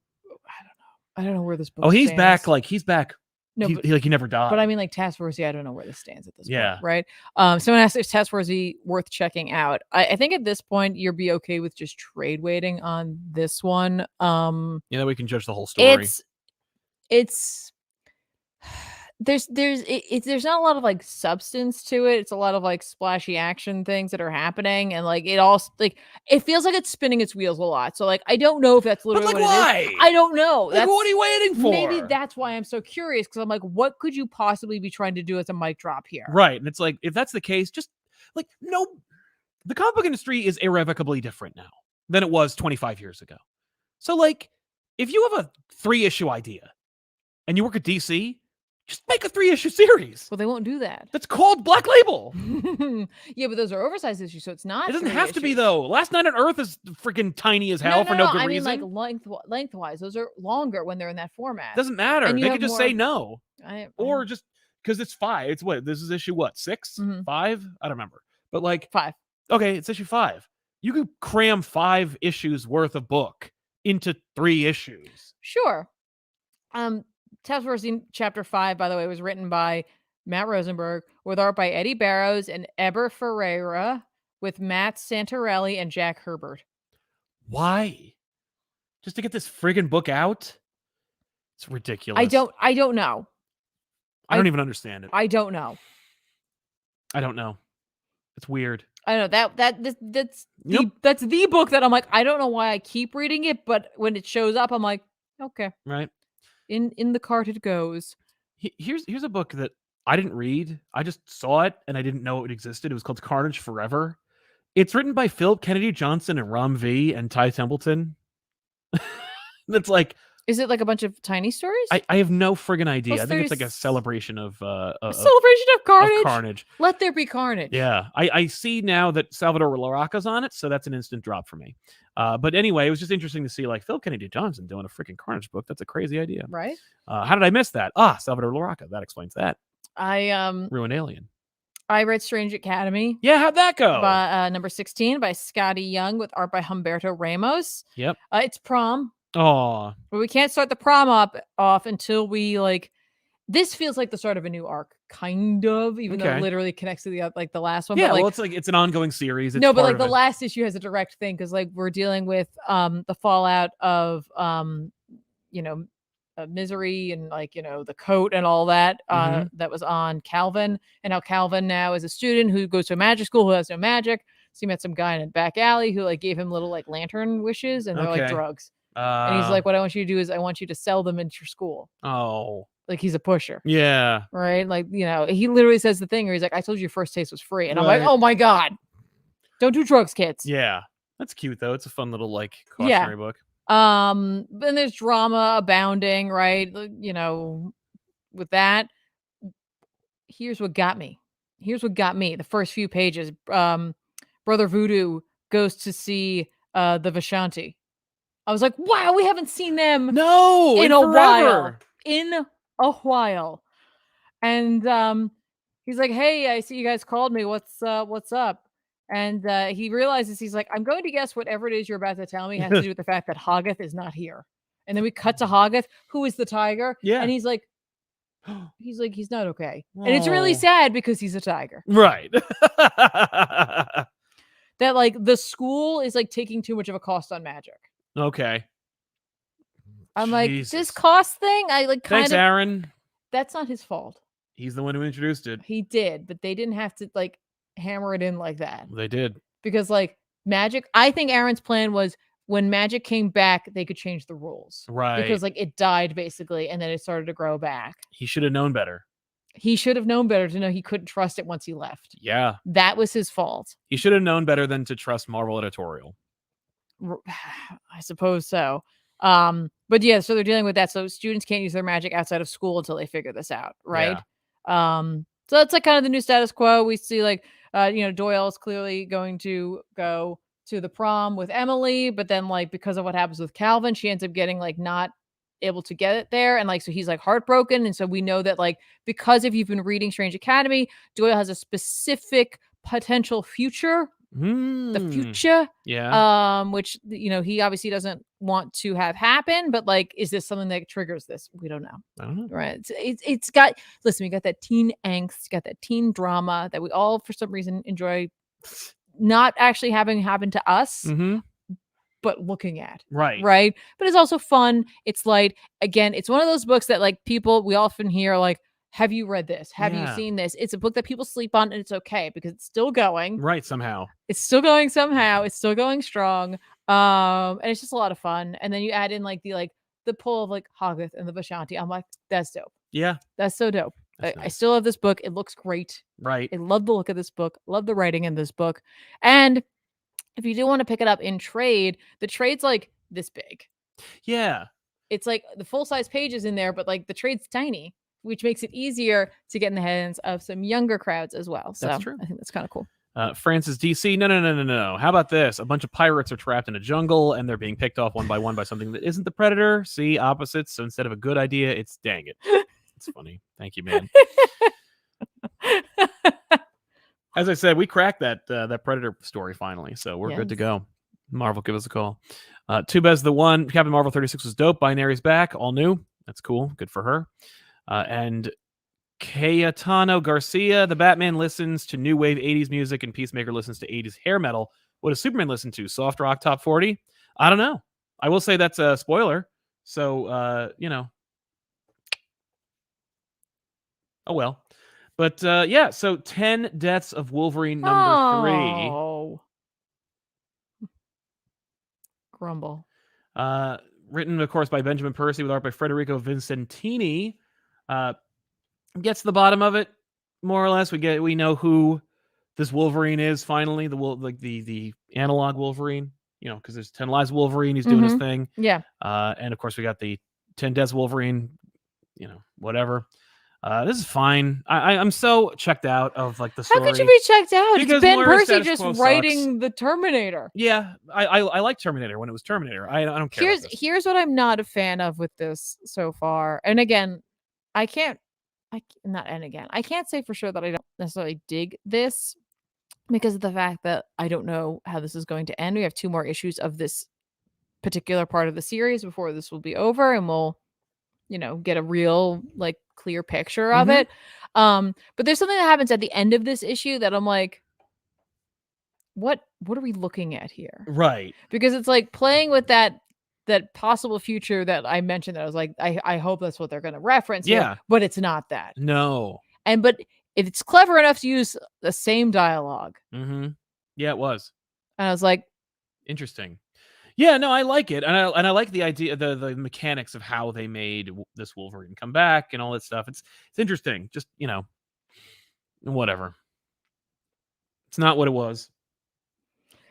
I don't know where this book. Oh, he's stands. back. Like he's back. No, he never died. But I mean, like Task Force, I don't know where this stands at this Yeah. point, right? Someone asked if Task Force worth checking out. I think at this point you'd be okay with just trade waiting on this one. Yeah, we can judge the whole story. It's there's not a lot of like substance to it. It's a lot of like splashy action things that are happening, and like it all like it feels like it's spinning its wheels a lot. So like I don't know if that's literally but like, what why? it is. I don't know. Like, what are you waiting for? Maybe that's why I'm so curious, because I'm like, what could you possibly be trying to do as a mic drop here? Right, and it's like if that's the case, just like no, the comic book industry is irrevocably different now than it was 25 years ago. So like, if you have a 3-issue idea and you work at DC, just make a 3-issue series. Well, they won't do that. That's called Black Label. Yeah, but those are oversized issues, so it's not. It doesn't have to be though. Last Night on Earth is freaking tiny as hell for no good reason. I mean, like lengthwise, those are longer when they're in that format. Doesn't matter. They could just say no, or just because it's 5. It's what this is issue 6, 5. I don't remember, but like 5. Okay, it's issue 5. You could cram 5 issues worth of book into 3 issues. Sure. Task Force Chapter 5, by the way, was written by Matt Rosenberg with art by Eddie Barrows and Eber Ferreira, with Matt Santorelli and Jack Herbert. Why? Just to get this friggin' book out? It's ridiculous. I don't know. I don't even understand it. I don't know. It's weird. I don't know that's the book that I'm like, I don't know why I keep reading it, but when it shows up, I'm like, okay, right. In the cart it goes. Here's a book that I didn't read. I just saw it and I didn't know it existed. It was called Carnage Forever. It's written by Philip Kennedy Johnson and Ram V and Ty Templeton. That's like, is it like a bunch of tiny stories? I have no friggin' idea. I think it's like a celebration of celebration of carnage. Of carnage. Let there be carnage. Yeah, I see now that Salvador Larroca's on it, so that's an instant drop for me. But anyway, it was just interesting to see like Phil Kennedy Johnson doing a freaking Carnage book. That's a crazy idea, right? How did I miss that? Salvador Larroca. That explains that. Ruined Alien. I read Strange Academy. Yeah, how'd that go? Number 16 by Scotty Young with art by Humberto Ramos. Yep. It's prom. Oh, but we can't start the prom off until we like. This feels like the start of a new arc, kind of, even though it literally connects to the last one. Yeah, but like, well, it's like it's an ongoing series. It's no, but like the last issue has a direct thing because like we're dealing with the fallout of Misery and like the coat and all that that was on Calvin, and how Calvin now is a student who goes to a magic school who has no magic. So he met some guy in a back alley who like gave him little like lantern wishes, and they're like drugs. And he's like, what I want you to do is I want you to sell them into your school. Oh. Like he's a pusher. Yeah. Right? Like, he literally says the thing where he's like, I told you your first taste was free. And I'm like, oh my God. Don't do drugs, kids. Yeah. That's cute though. It's a fun little like cautionary book. Then there's drama abounding, right? With that. Here's what got me. The first few pages. Brother Voodoo goes to see the Vishanti. I was like, wow, we haven't seen them in a while. And he's like, hey, I see you guys called me. What's up? And he realizes, he's like, I'm going to guess whatever it is you're about to tell me has to do with the fact that Hoggoth is not here. And then we cut to Hoggoth, who is the tiger. Yeah. And he's like, he's not okay. Oh. And it's really sad because he's a tiger. Right. That like the school is like taking too much of a cost on magic. Okay. I'm like, this cost thing, I like kind of. Thanks, Aaron. That's not his fault. He's the one who introduced it. He did, but they didn't have to like hammer it in like that. They did. Because like magic, I think Aaron's plan was when magic came back, they could change the rules. Right. Because like it died basically, and then it started to grow back. He should have known better. He should have known better to know he couldn't trust it once he left. Yeah. That was his fault. He should have known better than to trust Marvel editorial. I suppose so. But yeah, so they're dealing with that. So students can't use their magic outside of school until they figure this out, right? Yeah. So that's like kind of the new status quo. We see like Doyle is clearly going to go to the prom with Emily, but then like because of what happens with Calvin, she ends up getting like not able to get it there, and like so he's like heartbroken. And so we know that like because if you've been reading Strange Academy, Doyle has a specific potential future the future. Yeah. Which, you know, he obviously doesn't want to have happen, but like, is this something that triggers this? We don't know. I don't know. Right. It's got, listen, we got that teen angst, got that teen drama that we all, for some reason, enjoy not actually having happen to us, but looking at. Right. But it's also fun. It's light. Again, it's one of those books that like people, we often hear like, have you read this? Have you seen this? It's a book that people sleep on, and it's okay because it's still going. Right, somehow. It's still going somehow. It's still going strong. And it's just a lot of fun. And then you add in like the pull of like Hogarth and the Vishanti. I'm like, that's dope. Yeah. That's so dope. I still have this book. It looks great. Right. I love the look of this book. Love the writing in this book. And if you do want to pick it up in trade, the trade's like this big. Yeah. It's like the full-size pages in there, but like the trade's tiny, which makes it easier to get in the hands of some younger crowds as well. So that's true. I think that's kind of cool. Francis DC, no. How about this? A bunch of pirates are trapped in a jungle, and they're being picked off one by one by something that isn't the predator. See, opposites. So instead of a good idea, it's dang it. It's funny. Thank you, man. As I said, we cracked that predator story finally, so we're good to go. Marvel, give us a call. Tubez the One, Captain Marvel 36 was dope. Binary's back, all new. That's cool. Good for her. And Cayetano Garcia, the Batman listens to new wave 80s music and Peacemaker listens to 80s hair metal. What does Superman listen to? Soft rock top 40? I don't know. I will say that's a spoiler. So, you know. Oh, well. But, yeah, so 10 Deaths of Wolverine number 3. Grumble. Written, of course, by Benjamin Percy with art by Federico Vincentini. Gets to the bottom of it, more or less. We know who this Wolverine is finally, the analog Wolverine, you know, because there's 10 Lives Wolverine, he's doing his thing. Yeah. And of course we got the 10 Deaths Wolverine, you know, whatever. This is fine. I'm so checked out of like the story. How could you be checked out? Because it's Ben Percy just writing the Terminator. Yeah, I like Terminator when it was Terminator. I don't care. Here's what I'm not a fan of with this so far. And again, I can't say for sure that I don't necessarily dig this because of the fact that I don't know how this is going to end. We have 2 more issues of this particular part of the series before this will be over, and we'll, you know, get a real like clear picture of it. But there's something that happens at the end of this issue that I'm like, what are we looking at here? Right. Because it's like playing with that possible future that I mentioned that I was like, I hope that's what they're going to reference. Yeah. Here, but it's not that. No. But it's clever enough to use the same dialogue. Yeah, it was. And I was like, interesting. Yeah, no, I like it. And I like the idea, the mechanics of how they made this Wolverine come back and all that stuff. It's interesting. Just, you know, whatever. It's not what it was.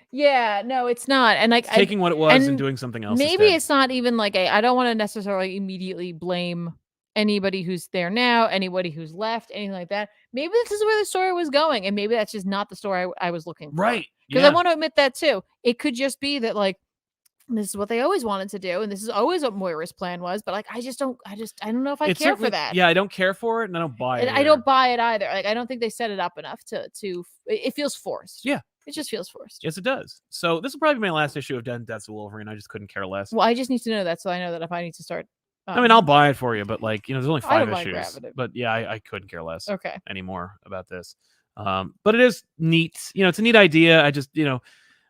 Yeah, no, it's not. And like taking what it was and doing something else. Maybe it's not even like I don't want to necessarily immediately blame anybody who's there now, anybody who's left, anything like that. Maybe this is where the story was going, and maybe that's just not the story I was looking for. Right. Because I want to admit that too. It could just be that like this is what they always wanted to do, and this is always what Moira's plan was. But like I don't know if I care for that. Yeah, I don't care for it, and I don't buy it. I don't buy it either. Like I don't think they set it up enough to. It feels forced. Yeah. It just feels forced. Yes, it does. So this will probably be my last issue of Deaths of Wolverine. I just couldn't care less. Well, I just need to know that so I know that if I need to start. I mean, I'll buy it for you, but like, you know, there's only 5 issues. It. But yeah, I couldn't care less. Okay. Anymore about this. But it is neat. You know, it's a neat idea. I just, you know,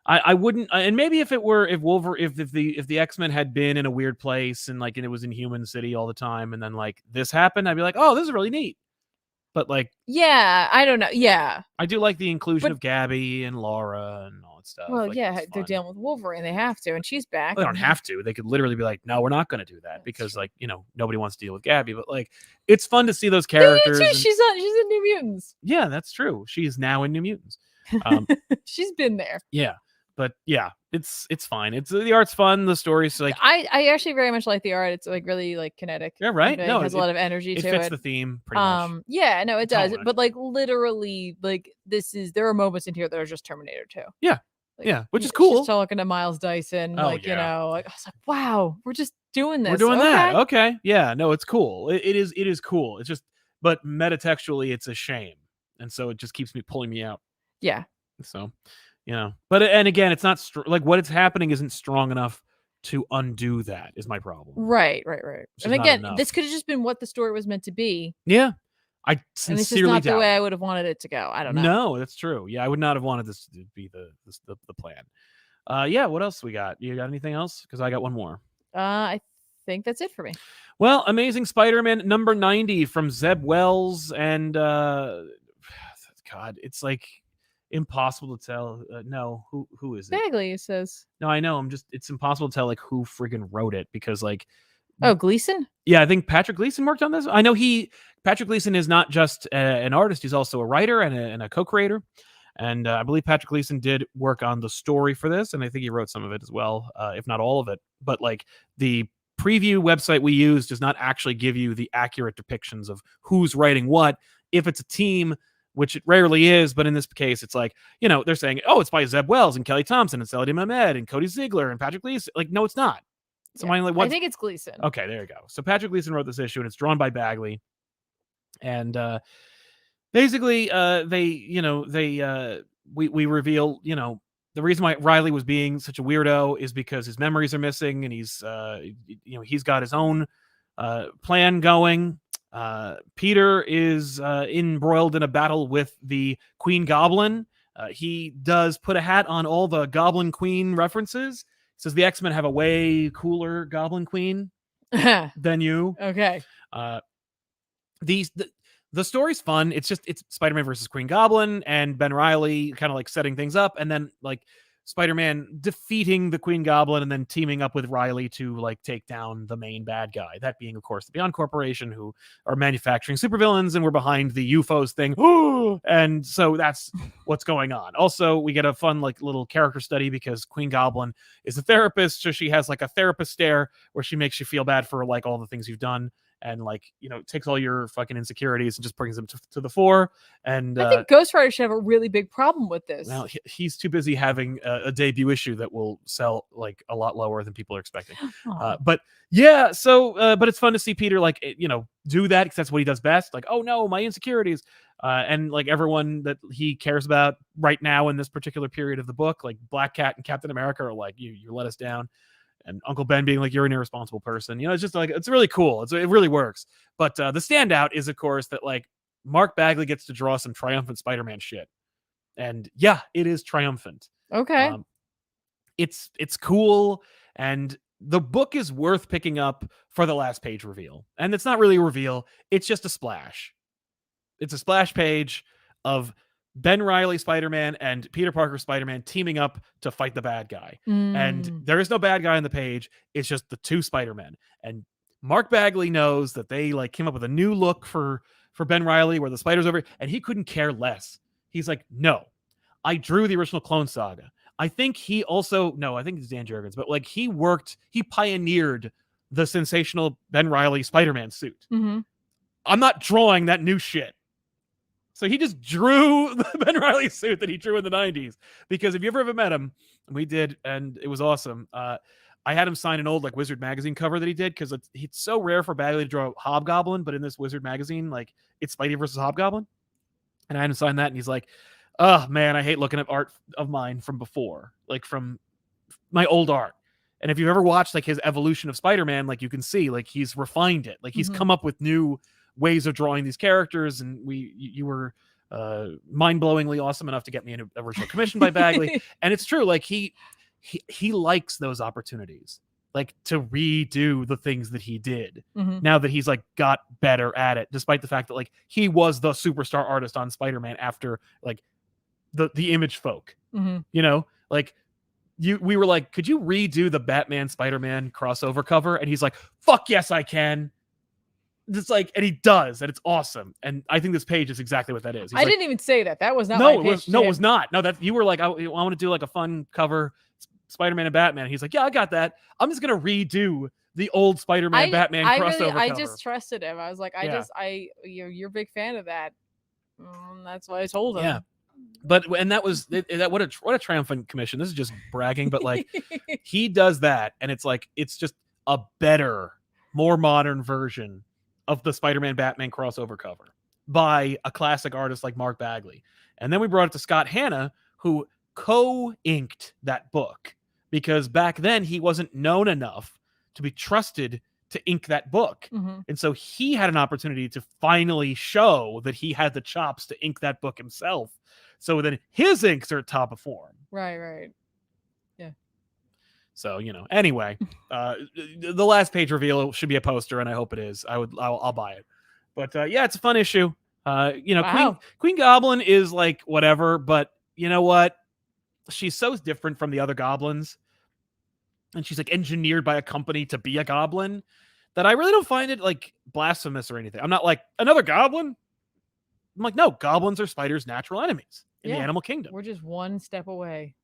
I wouldn't. And maybe if the X-Men had been in a weird place and like, and it was in Human City all the time, and then like this happened, I'd be like, oh, this is really neat. But like, yeah, I don't know. Yeah, I do like the inclusion of Gabby and Laura and all that stuff. Well, like, yeah, they're dealing with Wolverine. They have to, and she's back. Well, they don't have to. They could literally be like, no, we're not going to do that because, like, you know, nobody wants to deal with Gabby. But like, it's fun to see those characters. She's in New Mutants. Yeah, that's true. She is now in New Mutants. She's been there. Yeah. But yeah, it's fine. The art's fun. The story's like I actually very much like the art. It's like really like kinetic. Yeah, right. It has a lot of energy to it. It fits the theme pretty much. Yeah, no, it does. But like literally, like there are moments in here that are just Terminator 2. Yeah. Like, yeah, which is cool. She's talking to Miles Dyson, you know, like I was like, wow, we're just doing this. We're doing that. Okay. Yeah, no, it's cool. It is cool. It's just, but metatextually, it's a shame, and so it just keeps pulling me out. Yeah. So. But and again, it's not like what it's happening isn't strong enough to undo that is my problem. Right. And again, this could have just been what the story was meant to be. Yeah. I sincerely and it's just not the way I would have wanted it to go. I don't know. No, that's true. Yeah, I would not have wanted this to be the plan. Yeah, what else we got? You got anything else? Because I got one more. I think that's it for me. Well, Amazing Spider-Man number 90 from Zeb Wells, and God, it's like impossible to tell. No, who is it? Bagley, it says. No, I know. It's impossible to tell like who friggin' wrote it because like. Oh, Gleason? Yeah, I think Patrick Gleason worked on this. I know Patrick Gleason is not just an artist; he's also a writer and a co-creator. And I believe Patrick Gleason did work on the story for this, and I think he wrote some of it as well, if not all of it. But like the preview website we use does not actually give you the accurate depictions of who's writing what. If it's a team, which it rarely is, but in this case, it's like, they're saying, oh, it's by Zeb Wells and Kelly Thompson and Saladin Ahmed and Cody Ziegler and Patrick Gleason. Like, no, it's not. So yeah. I think it's Gleason. Okay, there you go. So Patrick Gleason wrote this issue, and it's drawn by Bagley. And basically, we reveal, the reason why Riley was being such a weirdo is because his memories are missing, and he's got his own plan going. Peter is embroiled in a battle with the Queen Goblin. He does put a hat on all the Goblin Queen references. Says the X-Men have a way cooler Goblin Queen than you. Okay. The story's fun. It's Spider-Man versus Queen Goblin and Ben Reilly kind of like setting things up, and then like Spider-Man defeating the Queen Goblin and then teaming up with Reilly to like take down the main bad guy. That being, of course, the Beyond Corporation, who are manufacturing supervillains and we're behind the UFOs thing. And so that's what's going on. Also, we get a fun like little character study because Queen Goblin is a therapist, so she has like a therapist stare where she makes you feel bad for like all the things you've done. And like, takes all your fucking insecurities and just brings them to the fore. And I think Ghost Rider should have a really big problem with this. Well, he's too busy having a debut issue that will sell like a lot lower than people are expecting. But yeah, so but it's fun to see Peter like do that because that's what he does best. Like, oh no, my insecurities, and like everyone that he cares about right now in this particular period of the book, like Black Cat and Captain America, are like, you let us down. And Uncle Ben being like, you're an irresponsible person. It's just like, it's really cool. It really works. But the standout is, of course, that like Mark Bagley gets to draw some triumphant Spider-Man shit. And yeah, it is triumphant. Okay. It's cool. And the book is worth picking up for the last page reveal. And it's not really a reveal. It's just a splash. It's a splash page of Ben Reilly Spider-Man and Peter Parker Spider-Man teaming up to fight the bad guy. And there is no bad guy on the page. It's just the two Spider-Men. And Mark Bagley knows that they like came up with a new look for Ben Reilly where the spider's over, and he couldn't care less. He's like, no, I drew the original Clone Saga. I think it's Dan Jurgens, but like he pioneered the sensational Ben Reilly Spider-Man suit. Mm-hmm. I'm not drawing that new shit. So he just drew the Ben Reilly suit that he drew in the 90s. Because if you ever met him, we did, and it was awesome. I had him sign an old like Wizard magazine cover that he did because it's so rare for Bagley to draw Hobgoblin, but in this Wizard magazine, like it's Spidey versus Hobgoblin. And I had him sign that, and he's like, oh man, I hate looking at art of mine from before, like from my old art. And if you've ever watched like his evolution of Spider-Man, like you can see like he's refined it. Like he's come up with new ways of drawing these characters, and you were mind-blowingly awesome enough to get me an original commission by Bagley. And it's true, like he likes those opportunities, like to redo the things that he did now that he's like got better at it, despite the fact that like he was the superstar artist on Spider-Man after like the Image folk. Like we were like, could you redo the Batman Spider-Man crossover cover? And he's like, fuck yes I can. It's like, and he does, and it's awesome. And I think this page is exactly what that is. I didn't even say that. That was not my pitch. No, it was not. No, that you were like, I want to do like a fun cover, Spider-Man and Batman. He's like, yeah, I got that. I'm just gonna redo the old Spider-Man Batman crossover cover. I just trusted him. I was like, you're a big fan of that. That's why I told him. Yeah. But what a triumphant commission. This is just bragging, but like he does that, and it's like it's just a better, more modern version of the Spider-Man Batman crossover cover by a classic artist like Mark Bagley. And then we brought it to Scott Hanna, who co-inked that book because back then he wasn't known enough to be trusted to ink that book. And so he had an opportunity to finally show that he had the chops to ink that book himself. So then his inks are top of form. Right. Yeah. So, anyway, the last page reveal should be a poster, and I hope it is. I'll buy it. But yeah, it's a fun issue. Wow. Queen Goblin is like whatever, but you know what? She's so different from the other goblins, and she's like engineered by a company to be a goblin that I really don't find it like blasphemous or anything. I'm not like another goblin. I'm like, no, goblins are spiders' natural enemies in the animal kingdom. We're just one step away.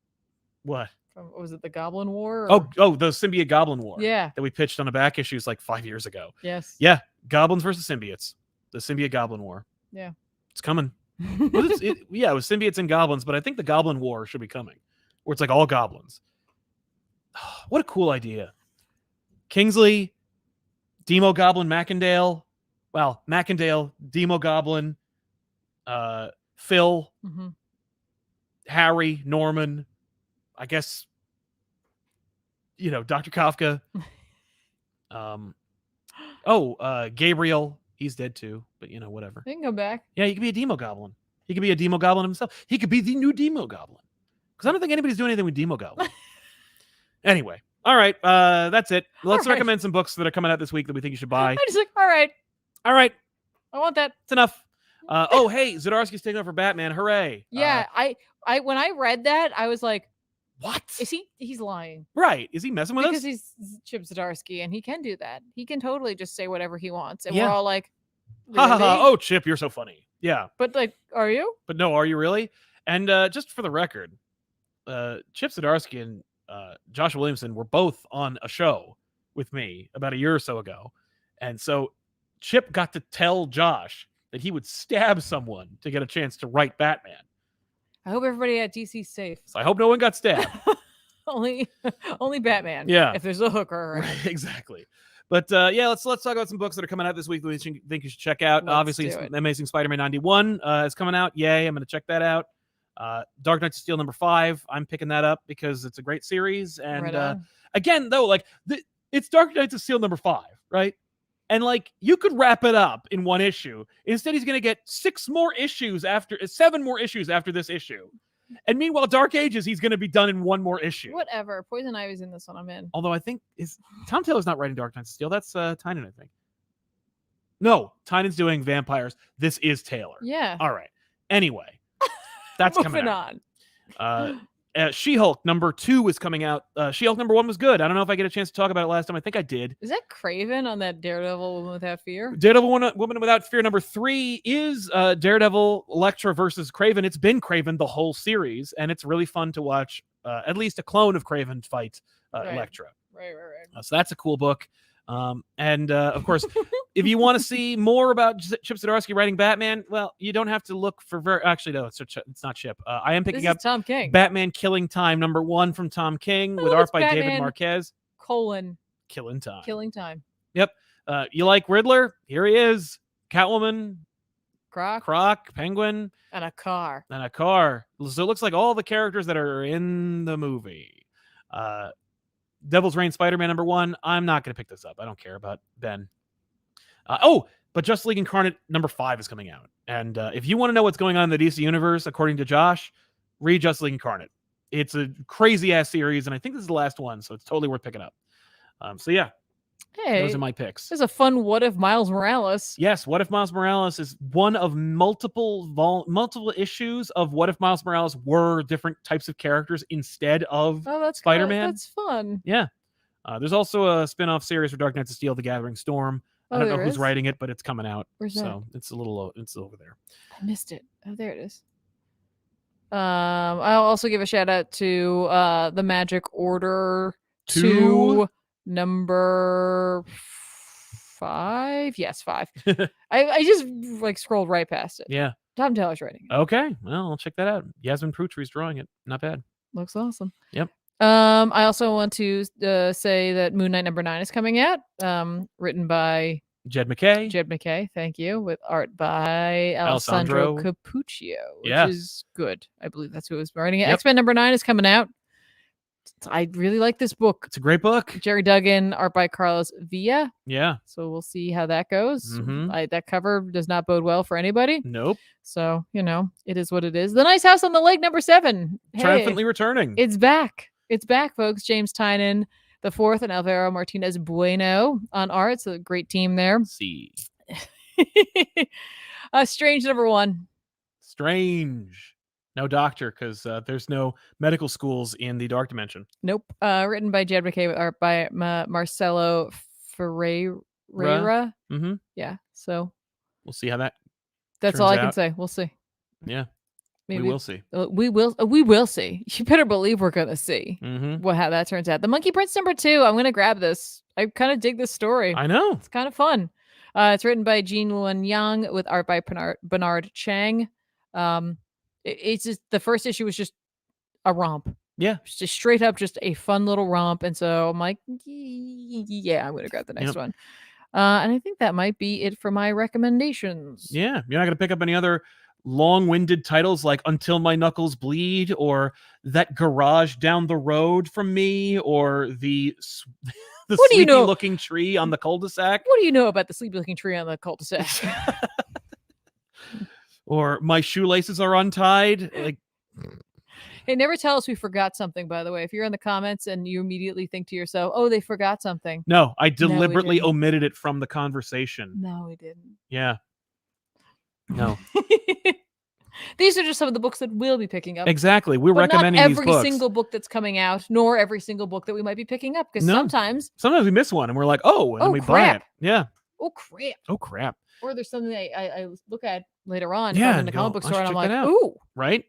What? Was it the Goblin War? Or... Oh, the Symbiote Goblin War. Yeah. That we pitched on the back issues like 5 years ago. Yes. Yeah. Goblins versus symbiotes. The Symbiote Goblin War. Yeah. It's coming. It was symbiotes and goblins, but I think the Goblin War should be coming. Where it's like all goblins. What a cool idea. Kingsley, Demo Goblin, Macendale. Well, Macendale, Demo Goblin, Phil, Harry, Norman, I guess, Dr. Kafka. Gabriel, he's dead too, but whatever. He can come back. Yeah, he could be a Demo Goblin. He could be a Demo Goblin himself. He could be the new Demo Goblin. Because I don't think anybody's doing anything with Demo Goblin. Anyway, all right, that's it. Let's recommend some books that are coming out this week that we think you should buy. I just like, all right, I want that. It's enough. Hey, Zdarsky's taking over Batman. Hooray! Yeah, I when I read that, I was like, what? Is he's lying. Right. Is he messing with us? Because he's Chip Zdarsky and he can do that. He can totally just say whatever he wants. And we're all like, really? Ha ha ha. Oh, Chip, you're so funny. Yeah. But like, are you? But no, are you really? And just for the record, Chip Zdarsky and Josh Williamson were both on a show with me about a year or so ago. And so Chip got to tell Josh that he would stab someone to get a chance to write Batman. I hope everybody at DC's safe. So I hope no one got stabbed. only Batman. Yeah. If there's a hooker. Right, exactly. But yeah, let's talk about some books that are coming out this week that we think you should check out. Obviously, Amazing Spider-Man 91 is coming out. Yay, I'm going to check that out. Dark Knights of Steel #5. I'm picking that up because it's a great series. And again, though, like it's Dark Knights of Steel #5, right? And like you could wrap it up in one issue. Instead, he's going to get 7 more issues after this issue. And meanwhile, Dark Ages, he's going to be done in 1 more issue. Whatever. Poison Ivy's in this one. I'm in. Although I think Tom Taylor's not writing Dark Knights of Steel. That's Tynan, I think. No, Tynan's doing Vampires. This is Taylor. Yeah. All right. Anyway, that's coming out. On. She-Hulk #2 is coming out. She-Hulk #1 was good. I don't know if I get a chance to talk about it last time. I think I did. Is that Kraven on that Daredevil Woman Without Fear? Daredevil Woman Without Fear #3 is Daredevil Elektra versus Kraven. It's been Kraven the whole series, and it's really fun to watch at least a clone of Kraven fight Elektra. Right. So that's a cool book. And of course, if you want to see more about Chip Zdarsky writing Batman, well, you don't have to look for actually, no, it's not Chip. I am picking up Tom King. Batman Killing Time #1 from Tom King with art by David Marquez. Killing Time. Killing Time. Yep. You like Riddler? Here he is. Catwoman. Croc. Penguin. And a car. So it looks like all the characters that are in the movie. Devil's Reign Spider-Man #1. I'm not going to pick this up. I don't care about Ben. But Justice League Incarnate #5 is coming out. And if you want to know what's going on in the DC universe, according to Josh, read Justice League Incarnate. It's a crazy-ass series, and I think this is the last one, so it's totally worth picking up. So yeah, those are my picks. There's a fun What If Miles Morales. Yes, What If Miles Morales is one of multiple issues of What If Miles Morales were different types of characters instead of Spider-Man. That's fun. Yeah. There's also a spin-off series for Dark Knights of Steel, The Gathering Storm. I don't know who's writing it, but it's coming out. Where's that? It's over there. I missed it. Oh, there it is. I'll also give a shout out to the Magic Order 2 #5. Yes, 5. I just like scrolled right past it. Yeah. Tom Taylor's writing it. Okay. Well, I'll check that out. Yasmin Proutry's drawing it. Not bad. Looks awesome. Yep. I also want to say that Moon Knight #9 is coming out. Written by Jed McKay, thank you, with art by Alessandro Capuccio, which is good. I believe that's who was writing it. X-Men #9 is coming out. I really like this book. It's a great book. Jerry Duggan, art by Carlos Villa. Yeah. So we'll see how that goes. That cover does not bode well for anybody. Nope. So, it is what it is. The Nice House on the Lake #7. Triumphantly returning. It's back. It's back, folks. James Tynion the fourth and Alvaro Martinez Bueno on art. It's a great team there. See. Strange #1. Strange. No doctor, because there's no medical schools in the Dark Dimension. Nope. Written by Jed McKay with art by Marcelo Ferreira. Yeah. So we'll see how that. That's all I can say. We'll see. Yeah. Maybe. We will see. We will see. You better believe we're gonna see how that turns out. The Monkey Prince #2. I'm gonna grab this. I kind of dig this story. I know. It's kind of fun. It's written by Jean Luen Yang with art by Bernard Chang. It's just the first issue was just a romp. Yeah. Just straight up just a fun little romp. And so I'm like, yeah, I'm going to grab the next one. And I think that might be it for my recommendations. Yeah. You're not going to pick up any other long-winded titles like Until My Knuckles Bleed or That Garage Down the Road from Me or the sleepy-looking tree on the cul-de-sac? What do you know about the sleepy-looking tree on the cul-de-sac? Or My Shoelaces Are Untied. Like, hey, never tell us we forgot something, by the way. If you're in the comments and you immediately think to yourself, oh, they forgot something. No, I deliberately omitted it from the conversation. No, we didn't. Yeah. No. These are just some of the books that we'll be picking up. Exactly. We're recommending these books. Not every single book that's coming out, nor every single book that we might be picking up. Because sometimes we miss one and we're like, oh, and we buy it. Yeah. Oh, crap. Oh, crap. Or there's something I look at later on in the comic book store and I'm like, ooh. Right?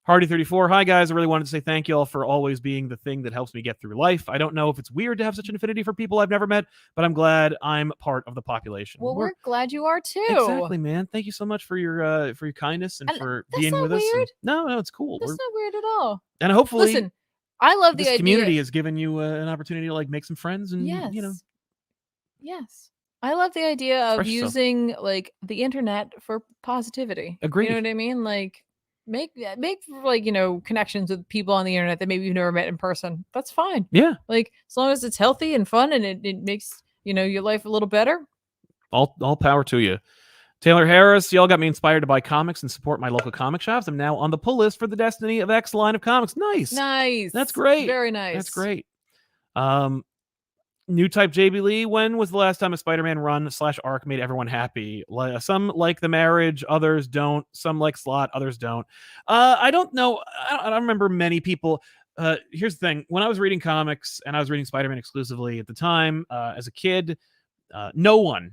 Hardy34, hi guys. I really wanted to say thank you all for always being the thing that helps me get through life. I don't know if it's weird to have such an affinity for people I've never met, but I'm glad I'm part of the population. Well, we're glad you are too. Exactly, man. Thank you so much for your kindness and for being with us. And, no, it's cool. That's not weird at all. And hopefully, listen, I love this community has given you an opportunity to like make some friends and Yes. I love the idea of using like the internet for positivity. Agreed. You know what I mean? Like make like, connections with people on the internet that maybe you've never met in person. That's fine. Yeah. Like as long as it's healthy and fun and it makes, your life a little better. All power to you. Taylor Harris, y'all got me inspired to buy comics and support my local comic shops. I'm now on the pull list for the Destiny of X line of comics. Nice. That's great. Very nice. That's great. New type JB Lee, when was the last time a Spider-Man run / arc made everyone happy? Some like The Marriage, others don't. Some like Slot, others don't. I don't know. I don't remember many people. Here's the thing. When I was reading comics and I was reading Spider-Man exclusively at the time, as a kid, no one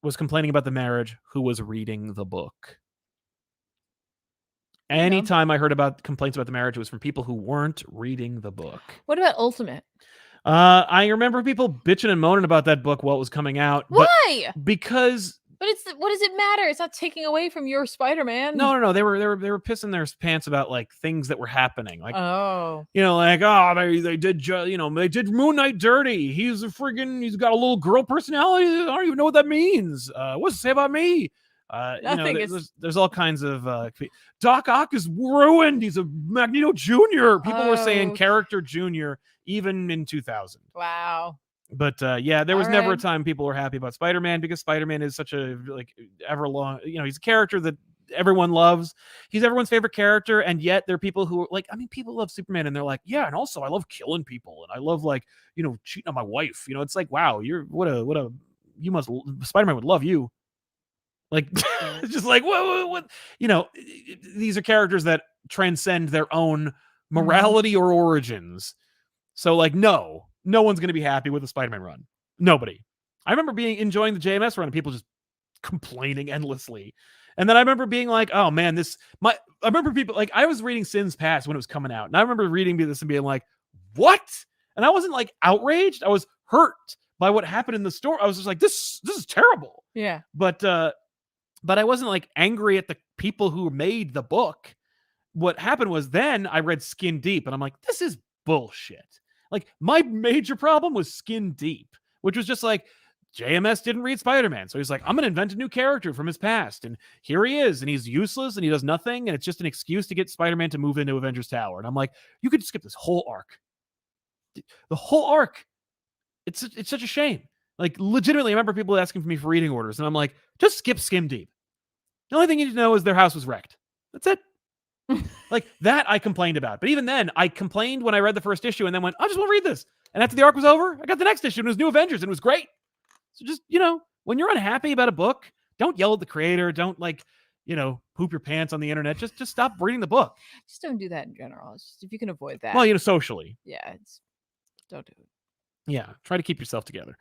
was complaining about The Marriage who was reading the book. Anytime I heard about complaints about The Marriage, it was from people who weren't reading the book. What about Ultimate? I remember people bitching and moaning about that book while it was coming out. Why? Because. But what does it matter? It's not taking away from your Spider-Man. No. They were pissing their pants about like things that were happening. Like, they did Moon Knight dirty. He's got a little girl personality. I don't even know what that means. What's it say about me? There's all kinds of Doc Ock is ruined. He's a Magneto Jr. People were saying character Jr. even in 2000. Wow. But there was never a time people were happy about Spider-Man because Spider-Man is such a everlong. He's a character that everyone loves. He's everyone's favorite character, and yet there are people who are like, people love Superman, and they're like, yeah, and also I love killing people, and I love cheating on my wife. It's like, wow, you're Spider-Man would love you. Like, it's just like, what? These are characters that transcend their own morality or origins. So, like, no one's going to be happy with the Spider-Man run. Nobody. I remember enjoying the JMS run and people just complaining endlessly. And then I remember being like, oh, man, I remember people, like, I was reading Sins Past when it was coming out. And I remember reading this and being like, what? And I wasn't, like, outraged. I was hurt by what happened in the story. I was just like, this is terrible. Yeah. But I wasn't like angry at the people who made the book. What happened was then I read Skin Deep and I'm like, this is bullshit. Like my major problem was Skin Deep, which was just like JMS didn't read Spider-Man. So he's like, I'm going to invent a new character from his past. And here he is. And he's useless and he does nothing. And it's just an excuse to get Spider-Man to move into Avengers Tower. And I'm like, you could skip this whole arc. The whole arc. It's such a shame. Like, legitimately, I remember people asking for me for reading orders. And I'm like, just skip Skim Deep. The only thing you need to know is their house was wrecked. That's it. Like, that I complained about. But even then, I complained when I read the first issue and then went, I just want to read this. And after the arc was over, I got the next issue and it was New Avengers and it was great. So just, when you're unhappy about a book, don't yell at the creator. Don't poop your pants on the internet. Just stop reading the book. Just don't do that in general. It's just, if you can avoid that. Well, socially. Yeah, don't do it. Yeah, try to keep yourself together.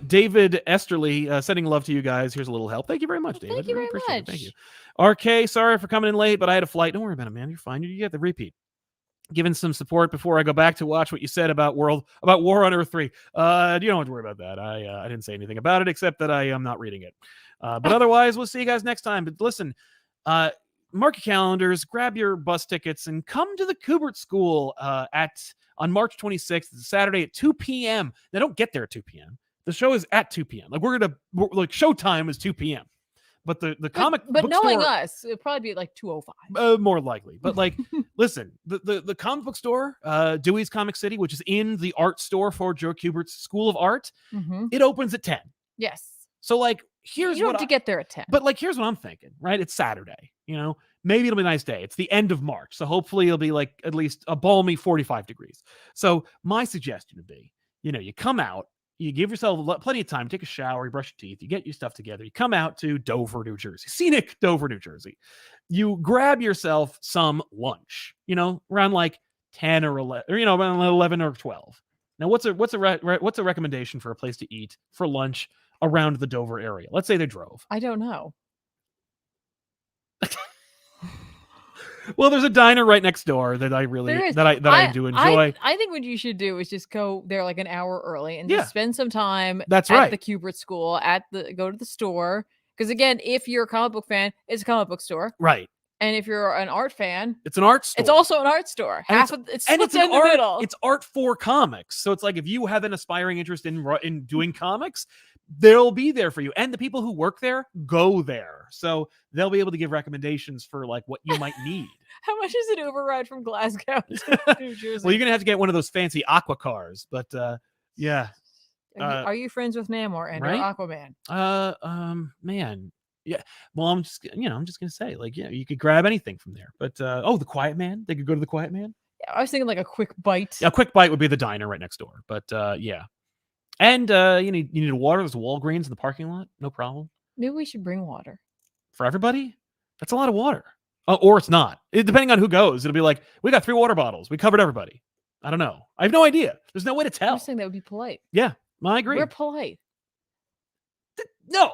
David Esterly, sending love to you guys. Here's a little help. Thank you very much, David. Thank you very much. Thank you. RK, sorry for coming in late, but I had a flight. Don't worry about it, man. You're fine. You get the repeat. Giving some support before I go back to watch what you said about War on Earth 3. You don't have to worry about that. I didn't say anything about it except that I am not reading it. But otherwise, we'll see you guys next time. But listen, mark your calendars, grab your bus tickets, and come to the Kubert School on March 26th. It's Saturday at 2 p.m. Now, don't get there at 2 p.m. The show is at 2 p.m. Like, showtime is 2 p.m. But the comic but book knowing store, us, it'd probably be like 2:05. More likely. But listen, the comic book store, Dewey's Comic City, which is in the art store for Joe Kubert's School of Art, it opens at 10. Yes. So here's you don't have to get there at 10. But here's what I'm thinking, right? It's Saturday, maybe it'll be a nice day. It's the end of March. So hopefully it'll be at least a balmy 45 degrees. So my suggestion would be, you come out, you give yourself plenty of time, take a shower, you brush your teeth, you get your stuff together, you come out to Dover, New Jersey, scenic Dover, New Jersey. You grab yourself some lunch, around 10 or 11, or, around 11 or 12. Now, what's a recommendation for a place to eat for lunch around the Dover area? Let's say they drove. I don't know. Well, there's a diner right next door that I really I do enjoy. I think what you should do is just go there an hour early and just spend some time at the Kubert School, go to the store. Because again, if you're a comic book fan, it's a comic book store. Right. And if you're an art fan, it's an art store. It's also an art store. It's in the middle. It's art for comics. So it's if you have an aspiring interest in doing comics, they'll be there for you. And the people who work there go there. So they'll be able to give recommendations for what you might need. How much is an Uber ride from Glasgow to New Jersey? Well, you're going to have to get one of those fancy aqua cars, but yeah. Are you friends with Namor and Aquaman? Man. Yeah. Well, I'm just going to say you could grab anything from there. But the Quiet Man, they could go to the Quiet Man. Yeah, I was thinking a quick bite. A quick bite would be the diner right next door. But yeah. And you need a water. There's a Walgreens in the parking lot. No problem. Maybe we should bring water. For everybody? That's a lot of water. Or it's not. Depending on who goes, it'll be we got 3 water bottles. We covered everybody. I don't know. I have no idea. There's no way to tell. I'm saying that would be polite. Yeah, I agree. We're polite. No,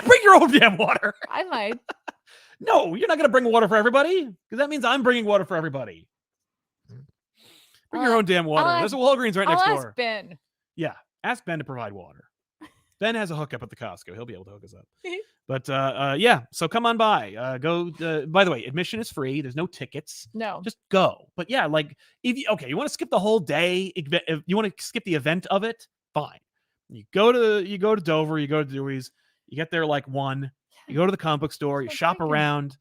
bring your own damn water. I might. No, you're not going to bring water for everybody because that means I'm bringing water for everybody. Bring your own damn water. There's a Walgreens right next door. Ask Ben. Yeah, ask Ben to provide water. Ben has a hookup at the Costco. He'll be able to hook us up. But yeah, so come on by. Go. By the way, admission is free. There's no tickets. No, just go. But yeah, if you want to skip the whole day, if you want to skip the event of it, fine. You go to Dover. You go to Dewey's. You get there 1. You go to the comic book store. You shop around.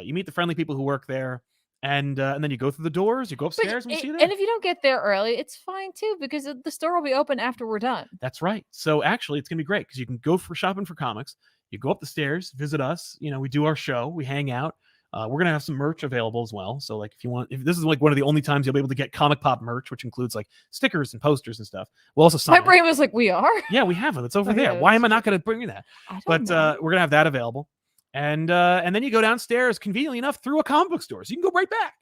You meet the friendly people who work there. And then you go through the doors, you go upstairs, and we'll see you there. And if you don't get there early, it's fine too, because the store will be open after we're done. That's right. So actually, it's going to be great because you can go for shopping for comics. You go up the stairs, visit us. We do our show. We hang out. We're going to have some merch available as well. So if this is one of the only times you'll be able to get ComicPop merch, which includes stickers and posters and stuff. We'll also sign. My brain was we are? Yeah, we have it. It's over there. Why am I not going to bring you that? But we're going to have that available. And then you go downstairs, conveniently enough, through a comic book store. So you can go right back.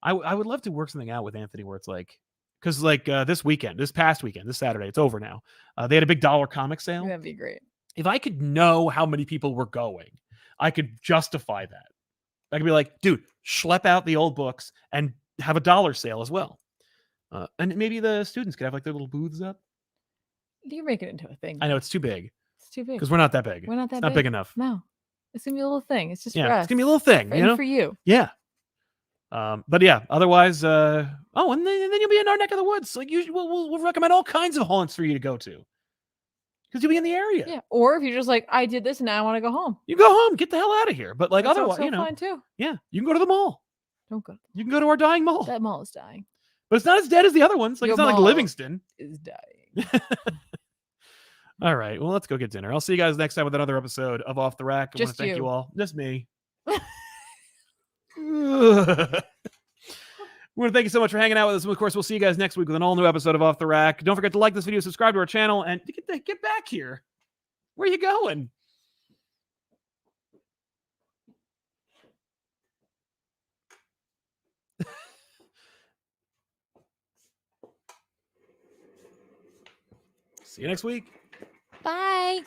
I would love to work something out with Anthony where it's because this past weekend, this Saturday, it's over now. They had a big dollar comic sale. That'd be great. If I could know how many people were going, I could justify that. I could be dude, schlep out the old books and have a dollar sale as well. And maybe the students could have their little booths up. You're making it into a thing. I know it's too big. It's too big. Because we're not that big. We're not that it's big. Not big enough. No. It's going to be a little thing. It's just for us. It's going to be a little thing. For you. Yeah. But yeah, otherwise, and then you'll be in our neck of the woods. We'll recommend all kinds of haunts for you to go to. because you'll be in the area. Yeah. Or if you're just like, I did this and now I want to go home. You go home, get the hell out of here. But like, That's otherwise, also fine too. Yeah, you can go to the mall. Don't go. You can go to our dying mall. That mall is dying. But it's not as dead as the other ones. Like, Your it's not like mall Livingston. Is dying. All right. Well, let's go get dinner. I'll see you guys next time with another episode of Off the Rack. I want to thank you all. Just me. We want to thank you so much for hanging out with us. And of course, we'll see you guys next week with an all new episode of Off the Rack. Don't forget to like this video, subscribe to our channel, and get back here. Where are you going? See you next week. Bye.